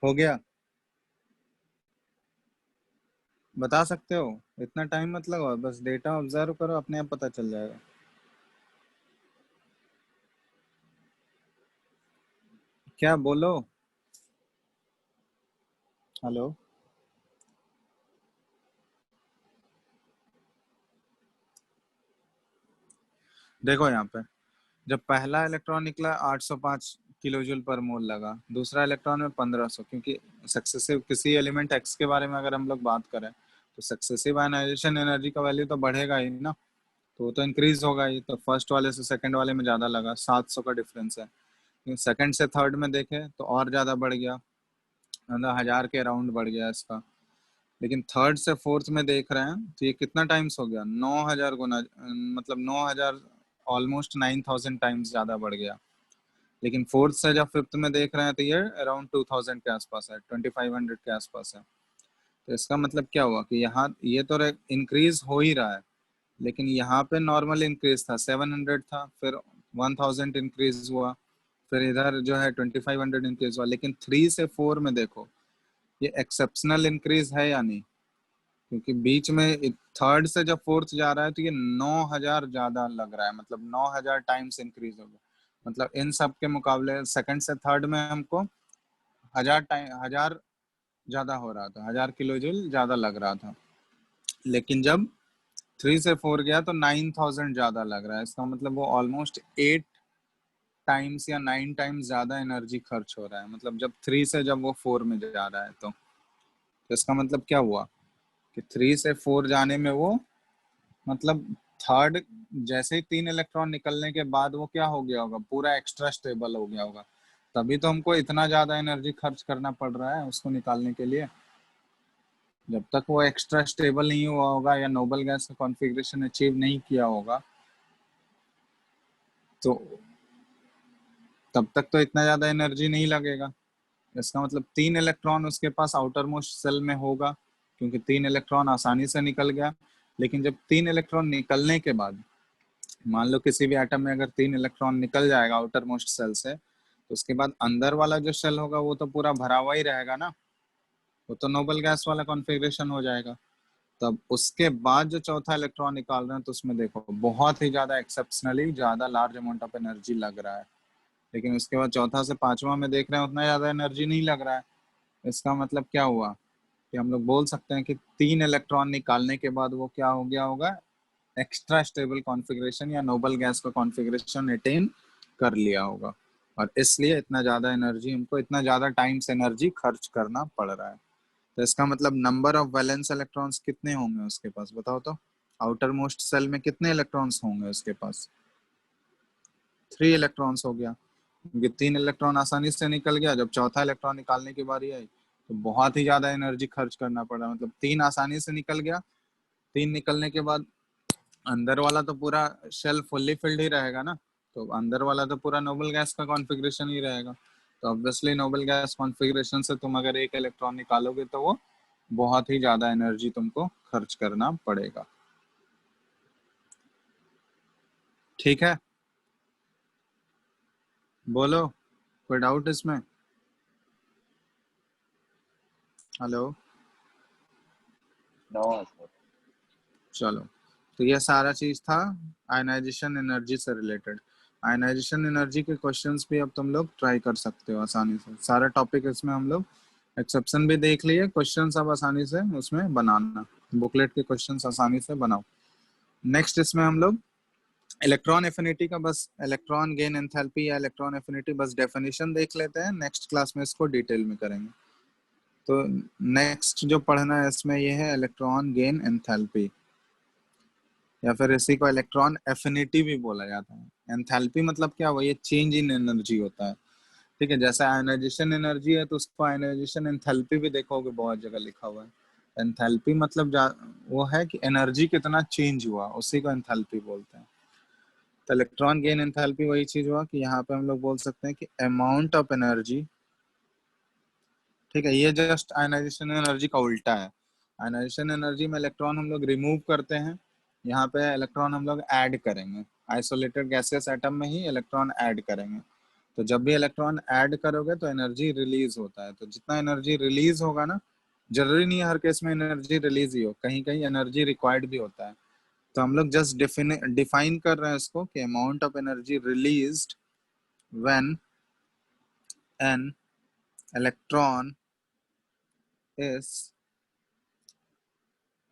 A: हो गया? बता सकते हो, इतना टाइम मत लगाओ, बस डेटा ऑब्जर्व करो, अपने आप पता चल जाएगा। क्या बोलो? हेलो, देखो यहाँ पे, जब पहला इलेक्ट्रॉन निकला 805 किलो जूल पर मोल लगा, दूसरा इलेक्ट्रॉन में 1500, क्योंकि सक्सेसिव किसी एलिमेंट एक्स के बारे में अगर हम लोग बात करें तो सक्सेसिव आयनाइजेशन एनर्जी का वैल्यू तो बढ़ेगा ही ना, तो वो तो इंक्रीज होगा ही। तो फर्स्ट वाले से सेकंड वाले में ज्यादा लगा, 700 का डिफरेंस है। सेकंड से थर्ड में देखे तो और ज्यादा बढ़ गया, मतलब 1000 के अराउंड बढ़ गया इसका। लेकिन थर्ड से फोर्थ में देख रहे हैं तो ये कितना टाइम्स हो गया, 9000 गुना, मतलब 9000, ऑलमोस्ट 9000 टाइम्स ज्यादा बढ़ गया। लेकिन फोर्थ से जब फिफ्थ में देख रहे हैं तो ये अराउंड 2000 के आसपास है, 2500 के आसपास है। तो इसका मतलब क्या हुआ कि यहाँ ये तो इंक्रीज हो ही रहा है, लेकिन यहाँ पे नॉर्मल इंक्रीज था, 700 था, फिर 1000 इंक्रीज हुआ, फिर इधर जो है 2500 इंक्रीज हुआ। लेकिन 3 से 4 में देखो, ये एक्सेप्शनल इंक्रीज है या नहीं? क्योंकि बीच में थर्ड से जब फोर्थ जा रहा है तो ये 9000 ज्यादा लग रहा है, मतलब 9000 टाइम्स इंक्रीज हो गया। मतलब इन सब के मुकाबले सेकंड से थर्ड में हमको 1000 ज्यादा हो रहा था, 1000 किलो जूल ज्यादा लग रहा था। लेकिन जब 3 से 4 गया तो 9000 ज्यादा लग रहा है। इसका मतलब वो ऑलमोस्ट 8 टाइम्स या 9 टाइम्स ज्यादा एनर्जी खर्च हो रहा है, मतलब जब 3 से जब वो 4 में जा रहा है तो इसका मतलब क्या हुआ कि 3 से 4 जाने में वो, मतलब थर्ड, जैसे ही 3 इलेक्ट्रॉन निकलने के बाद वो क्या हो गया होगा, पूरा एक्स्ट्रा स्टेबल हो गया होगा। तभी तो हमको इतना ज्यादा एनर्जी खर्च करना पड़ रहा है उसको निकालने के लिए। जब तक वो एक्स्ट्रा स्टेबल नहीं हुआ होगा या नोबल गैस का कॉन्फ़िगरेशन अचीव नहीं किया होगा, तो तब तक तो इतना ज्यादा एनर्जी नहीं लगेगा। इसका मतलब 3 इलेक्ट्रॉन उसके पास आउटर मोस्ट सेल में होगा, क्योंकि 3 इलेक्ट्रॉन आसानी से निकल गया। लेकिन जब 3 इलेक्ट्रॉन निकलने के बाद, मान लो किसी भी एटम में अगर 3 इलेक्ट्रॉन निकल जाएगा आउटर मोस्ट सेल से, तो उसके बाद अंदर वाला जो सेल होगा वो तो पूरा भरा हुआ ही रहेगा ना, वो तो नोबल गैस वाला कॉन्फ़िगरेशन हो जाएगा। तब उसके बाद जो चौथा इलेक्ट्रॉन निकाल रहे हैं तो उसमें देखो बहुत ही ज्यादा एक्सेप्शनली ज्यादा लार्ज अमाउंट ऑफ एनर्जी लग रहा है। लेकिन उसके बाद चौथा से पांचवा में देख रहे हैं उतना ज्यादा एनर्जी नहीं लग रहा है। इसका मतलब क्या हुआ कि हम लोग बोल सकते हैं कि 3 इलेक्ट्रॉन निकालने के बाद वो क्या हो गया होगा, एक्स्ट्रा स्टेबल कॉन्फ़िगरेशन या नोबल गैस का कॉन्फ़िगरेशन अटेन कर लिया होगा, और इसलिए इतना ज्यादा एनर्जी हमको, इतना ज्यादा टाइम्स एनर्जी खर्च करना पड़ रहा है। तो इसका मतलब नंबर ऑफ वैलेंस इलेक्ट्रॉन्स कितने होंगे उसके पास, बताओ तो। आउटर मोस्ट सेल में कितने इलेक्ट्रॉन्स होंगे उसके पास? 3 इलेक्ट्रॉन्स हो गया, क्योंकि 3 इलेक्ट्रॉन आसानी से निकल गया। जब चौथा इलेक्ट्रॉन निकालने की बारी आई तो बहुत ही ज्यादा एनर्जी खर्च करना पड़ा, मतलब 3 आसानी से निकल गया। 3 निकलने के बाद अंदर वाला तो पूरा शेल फुल्ली फिल्ड ही रहेगा ना, तो अंदर वाला तो पूरा नोबल गैस का कॉन्फ़िगरेशन ही रहेगा। तो ऑब्वियसली नोबल गैस कॉन्फ़िगरेशन से तुम अगर एक इलेक्ट्रॉन निकालोगे तो वो बहुत ही ज्यादा एनर्जी तुमको खर्च करना पड़ेगा। ठीक है, बोलो, कोई डाउट इसमें? Hello,
B: no sir.
A: चलो, तो ये सारा चीज था आयनाइजेशन एनर्जी से रिलेटेड। आयनाइजेशन एनर्जी के क्वेश्चंस भी अब तुम लोग ट्राई कर सकते हो आसानी से। सारा टॉपिक इसमें हम लोग एक्सेप्शन भी देख लिए, क्वेश्चंस अब आसानी से उसमें बनाना, बुकलेट के क्वेश्चंस आसानी से बनाओ। नेक्स्ट इसमें हम लोग इलेक्ट्रॉन एफिनिटी का बस इलेक्ट्रॉन गेन एंथैल्पी या इलेक्ट्रॉन एफिनिटी बस डेफिनेशन देख लेते हैं, नेक्स्ट क्लास में इसको डिटेल में करेंगे। तो नेक्स्ट जो पढ़ना है इसमें ये है इलेक्ट्रॉन गेन एंथैल्पी, या फिर इसी को इलेक्ट्रॉन एफिनिटी भी बोला जाता है। एंथैल्पी मतलब क्या, वो ये चेंज इन एनर्जी होता है। ठीक है, जैसे आयनाइजेशन एनर्जी है तो उसको आयनाइजेशन एंथैल्पी भी देखोगे बहुत जगह लिखा हुआ है। एंथैल्पी मतलब वो है कि एनर्जी कितना चेंज हुआ, उसी को एंथैल्पी बोलते हैं। तो इलेक्ट्रॉन गेन एंथैल्पी वही चीज हुआ कि यहाँ पे हम लोग बोल सकते हैं कि अमाउंट ऑफ एनर्जी। ठीक है, ये जस्ट आयनाइजेशन एनर्जी का उल्टा है। आयनाइजेशन एनर्जी में इलेक्ट्रॉन हम लोग रिमूव करते हैं, यहाँ पे इलेक्ट्रॉन हम लोग ऐड करेंगे। आइसोलेटेड गैसियस एटम में ही इलेक्ट्रॉन ऐड करेंगे। तो जब भी इलेक्ट्रॉन ऐड करोगे तो एनर्जी रिलीज होता है। तो जितना एनर्जी रिलीज होगा ना, जरूरी नहीं है हर केस में एनर्जी रिलीज ही हो, कहीं कहीं एनर्जी रिक्वायर्ड भी होता है। तो हम लोग जस्ट डिफाइन कर रहे हैं इसको कि amount of energy released when an electron is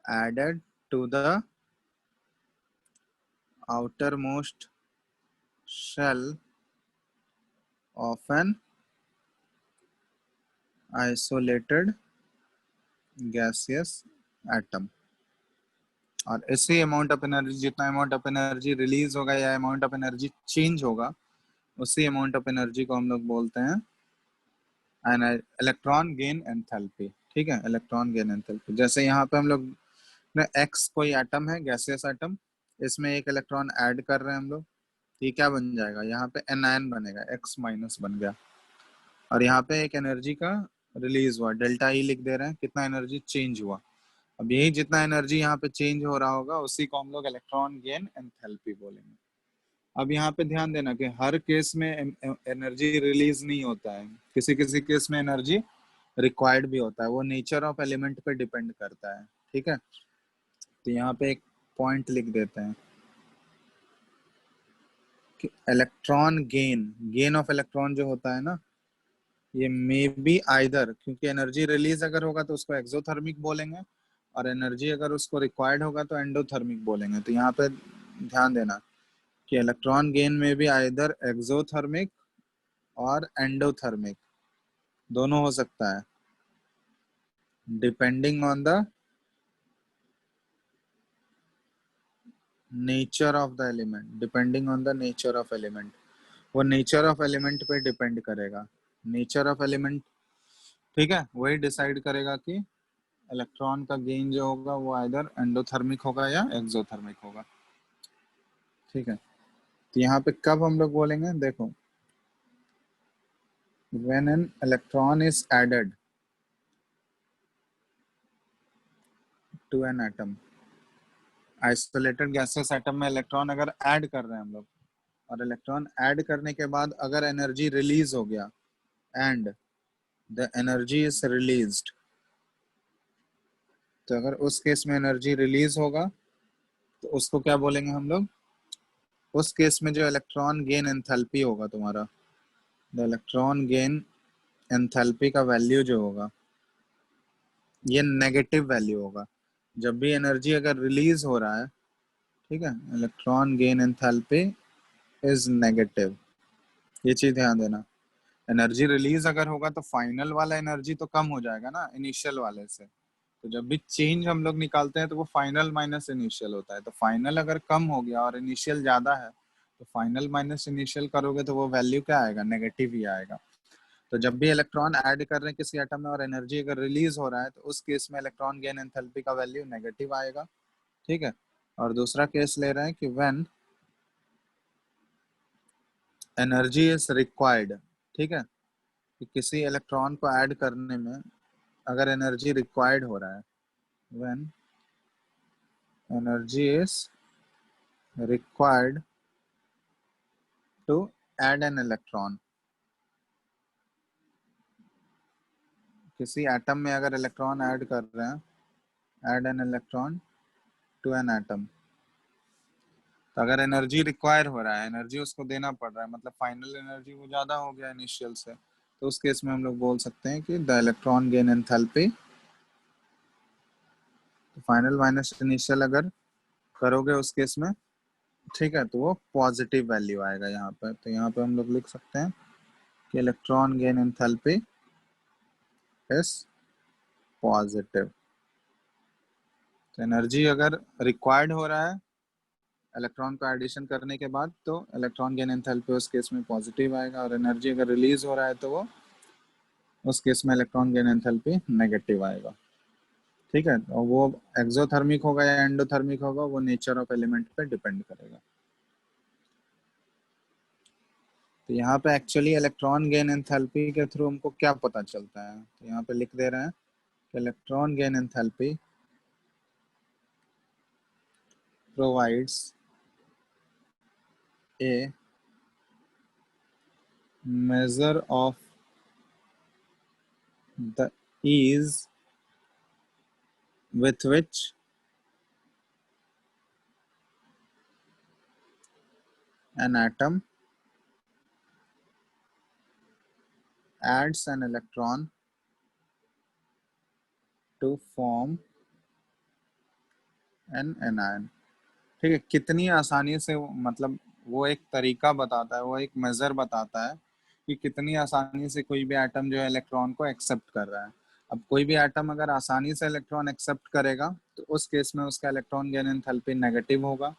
A: added to the outermost shell of an isolated gaseous atom। और इसी अमाउंट ऑफ एनर्जी, जितना अमाउंट ऑफ एनर्जी रिलीज होगा या अमाउंट ऑफ एनर्जी चेंज होगा, उसी अमाउंट ऑफ एनर्जी को हम लोग बोलते हैं इलेक्ट्रॉन गेन एंथैल्पी। ठीक है, इलेक्ट्रॉन गेन एंथैल्पी। जैसे यहाँ पे हम लोग एक्स कोई एटम है, गैसियस एटम, इसमें एक इलेक्ट्रॉन ऐड कर रहे हैं हम लोग, ये क्या बन जाएगा, यहाँ पे एनायन बनेगा, एक्स माइनस बन गया। और यहाँ पे एक एनर्जी का रिलीज हुआ, डेल्टा ई लिख दे रहे हैं, कितना एनर्जी चेंज हुआ। अब यही जितना एनर्जी यहाँ पे चेंज हो रहा होगा उसी को हम लोग इलेक्ट्रॉन गेन एंथैल्पी बोलेंगे। अब यहाँ पे ध्यान देना कि हर केस में एनर्जी रिलीज नहीं होता है, किसी किसी केस में एनर्जी रिक्वायर्ड भी होता है, वो नेचर ऑफ एलिमेंट पे डिपेंड करता है। ठीक है, तो यहाँ पे एक पॉइंट लिख देते हैं कि electron gain, gain of electron जो होता है ना, ये मे बी आइदर, क्योंकि एनर्जी रिलीज अगर होगा तो उसको एक्सोथर्मिक बोलेंगे, और एनर्जी अगर उसको रिक्वायर्ड होगा तो एंडोथर्मिक बोलेंगे। तो यहाँ पे ध्यान देना कि इलेक्ट्रॉन गेन में भी आइदर एक्सोथर्मिक और एंडोथर्मिक दोनों हो सकता है, depending on the nature of the element, depending on the nature of element. वो नेचर ऑफ एलिमेंट पे डिपेंड करेगा, नेचर ऑफ एलिमेंट। ठीक है, वही डिसाइड करेगा कि इलेक्ट्रॉन का गेन जो होगा वो आइदर एंडोथर्मिक होगा या एक्सोथर्मिक होगा। ठीक है, तो यहाँ पे कब हम लोग बोलेंगे, देखो, when an electron is added to an atom, isolated gases atom में इलेक्ट्रॉन अगर ऐड कर रहे हैं हम लोग, और इलेक्ट्रॉन ऐड करने के बाद अगर एनर्जी रिलीज हो गया and the energy is released, तो अगर उस केस में एनर्जी रिलीज होगा तो उसको क्या बोलेंगे हम लोग, उस केस में जो इलेक्ट्रॉन गेन एंथैल्पी होगा तुम्हारा, द इलेक्ट्रॉन गेन एंथैल्पी का वैल्यू जो होगा ये नेगेटिव वैल्यू होगा। जब भी एनर्जी अगर रिलीज हो रहा है, ठीक है, electron gain enthalpy is negative, ये चीज ध्यान देना। एनर्जी रिलीज अगर होगा तो फाइनल वाला एनर्जी तो कम हो जाएगा ना इनिशियल वाले से। तो जब भी चेंज हम लोग निकालते हैं तो वो फाइनल माइनस इनिशियल होता है। तो फाइनल अगर कम हो गया और इनिशियल ज्यादा है तो फाइनल माइनस इनिशियल करोगे तो वो वैल्यू क्या आएगा, नेगेटिव ही आएगा। तो जब भी इलेक्ट्रॉन ऐड कर रहे हैं किसी एटम में और एनर्जी अगर रिलीज हो रहा है तो उस केस में इलेक्ट्रॉन गेन एंथैल्पी का वैल्यू नेगेटिव आएगा। ठीक है, और दूसरा केस ले रहे हैं कि व्हेन एनर्जी इज रिक्वायर्ड। ठीक है, कि किसी इलेक्ट्रॉन को ऐड करने में अगर एनर्जी रिक्वायर्ड हो रहा है, when energy is required to add an electron, किसी एटम में अगर इलेक्ट्रॉन ऐड कर रहे हैं, add an electron to an atom, तो अगर एनर्जी रिक्वायर हो रहा है, एनर्जी उसको देना पड़ रहा है, मतलब फाइनल एनर्जी वो ज्यादा हो गया इनिशियल से, तो उस केस में हम लोग बोल सकते हैं कि the electron gain enthalpy, final minus initial अगर करोगे उस केस में, ठीक है, तो वो पॉजिटिव वैल्यू आएगा यहाँ पे। तो यहाँ पे हम लोग लिख सकते हैं कि electron gain enthalpy is positive. तो एनर्जी अगर रिक्वायर्ड हो रहा है इलेक्ट्रॉन को एडिशन करने के बाद तो इलेक्ट्रॉन गेन एंथैल्पी उस केस में पॉजिटिव आएगा, और एनर्जी अगर रिलीज हो रहा है तो वो उस केस में इलेक्ट्रॉन गेन एंथैल्पी नेगेटिव आएगा। ठीक है, और वो एक्सोथर्मिक होगा या एंडोथर्मिक होगा वो नेचर ऑफ एलिमेंट पे डिपेंड करेगा। तो यहाँ पे एक्चुअली इलेक्ट्रॉन गेन एंथैल्पी के थ्रू हमको क्या पता चलता है, तो यहाँ पे लिख दे रहे हैं कि electron gain enthalpy provides a measure of the ease with which an atom adds an electron to form an anion। ठीक है, कितनी आसानी से मतलब वो एक तरीका बताता है, वो एक मेजर बताता है कि कितनी आसानी से कोई भी एटम जो है इलेक्ट्रॉन को एक्सेप्ट कर रहा है। अब कोई भी एटम अगर आसानी से इलेक्ट्रॉन एक्सेप्ट करेगा तो उस केस में उसका इलेक्ट्रॉन गेन एंथैल्पी नेगेटिव होगा,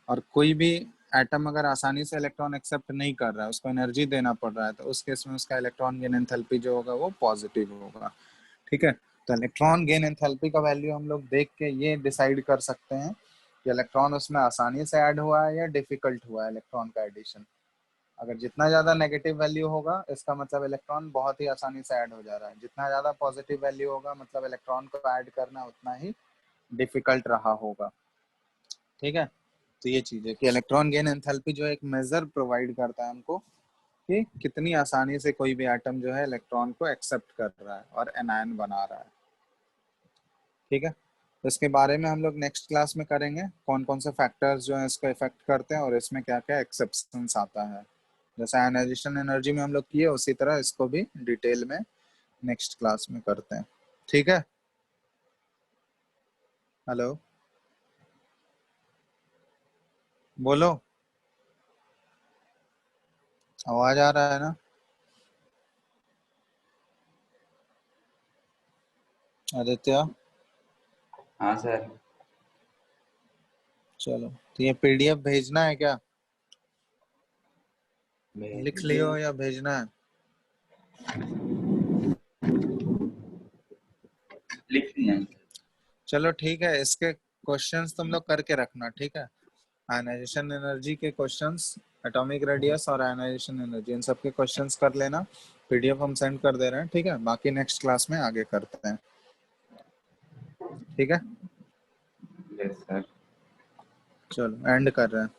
A: और कोई भी एटम अगर आसानी से इलेक्ट्रॉन एक्सेप्ट नहीं कर रहा है, उसको एनर्जी देना पड़ रहा है, तो उस केस में उसका इलेक्ट्रॉन गेन एंथैल्पी जो होगा वो पॉजिटिव होगा। ठीक है, तो इलेक्ट्रॉन गेन एंथैल्पी का वैल्यू हम लोग देख के ये डिसाइड कर सकते हैं कि इलेक्ट्रॉन उसमें आसानी से ऐड हुआ है या डिफिकल्ट हुआ है इलेक्ट्रॉन का एडिशन। अगर जितना ज्यादा नेगेटिव वैल्यू होगा इसका मतलब इलेक्ट्रॉन बहुत ही आसानी से ऐड हो जा रहा है, जितना ज्यादा पॉजिटिव वैल्यू होगा मतलब इलेक्ट्रॉन को ऐड करना उतना ही डिफिकल्ट रहा होगा। ठीक है, तो ये चीज है कि इलेक्ट्रॉन गेन एंथैल्पी जो है एक मेजर प्रोवाइड करता है हमको कि कितनी आसानी से कोई भी एटम जो है इलेक्ट्रॉन को एक्सेप्ट कर रहा है और एनायन बना रहा है। ठीक है, तो इसके बारे में हम लोग नेक्स्ट क्लास में करेंगे कौन कौन से फैक्टर्स जो है इसको इफेक्ट करते हैं और इसमें क्या क्या एक्सेप्शंस आता है। जैसे आयनाइजेशन एनर्जी में हम लोग किए उसी तरह इसको भी डिटेल में नेक्स्ट क्लास में करते हैं। ठीक है, हेलो, बोलो, आवाज आ रहा है ना? आदित्य,
B: हाँ सर।
A: चलो, तो ये पीडीएफ भेजना है क्या,
B: भेज
A: लिख
B: दीजिए।
A: लियो या भेजना है?
B: लिख लिया।
A: चलो ठीक है, इसके क्वेश्चंस तुम लोग करके रखना। ठीक है, आयनाइजेशन एनर्जी के क्वेश्चंस, एटॉमिक रेडियस और आयनाइजेशन एनर्जी, इन सब के क्वेश्चंस कर लेना। पीडीएफ हम सेंड कर दे रहे हैं। ठीक है, बाकी नेक्स्ट क्लास में आगे करते हैं। ठीक है,
B: यस सर।
A: चलो एंड कर रहे हैं।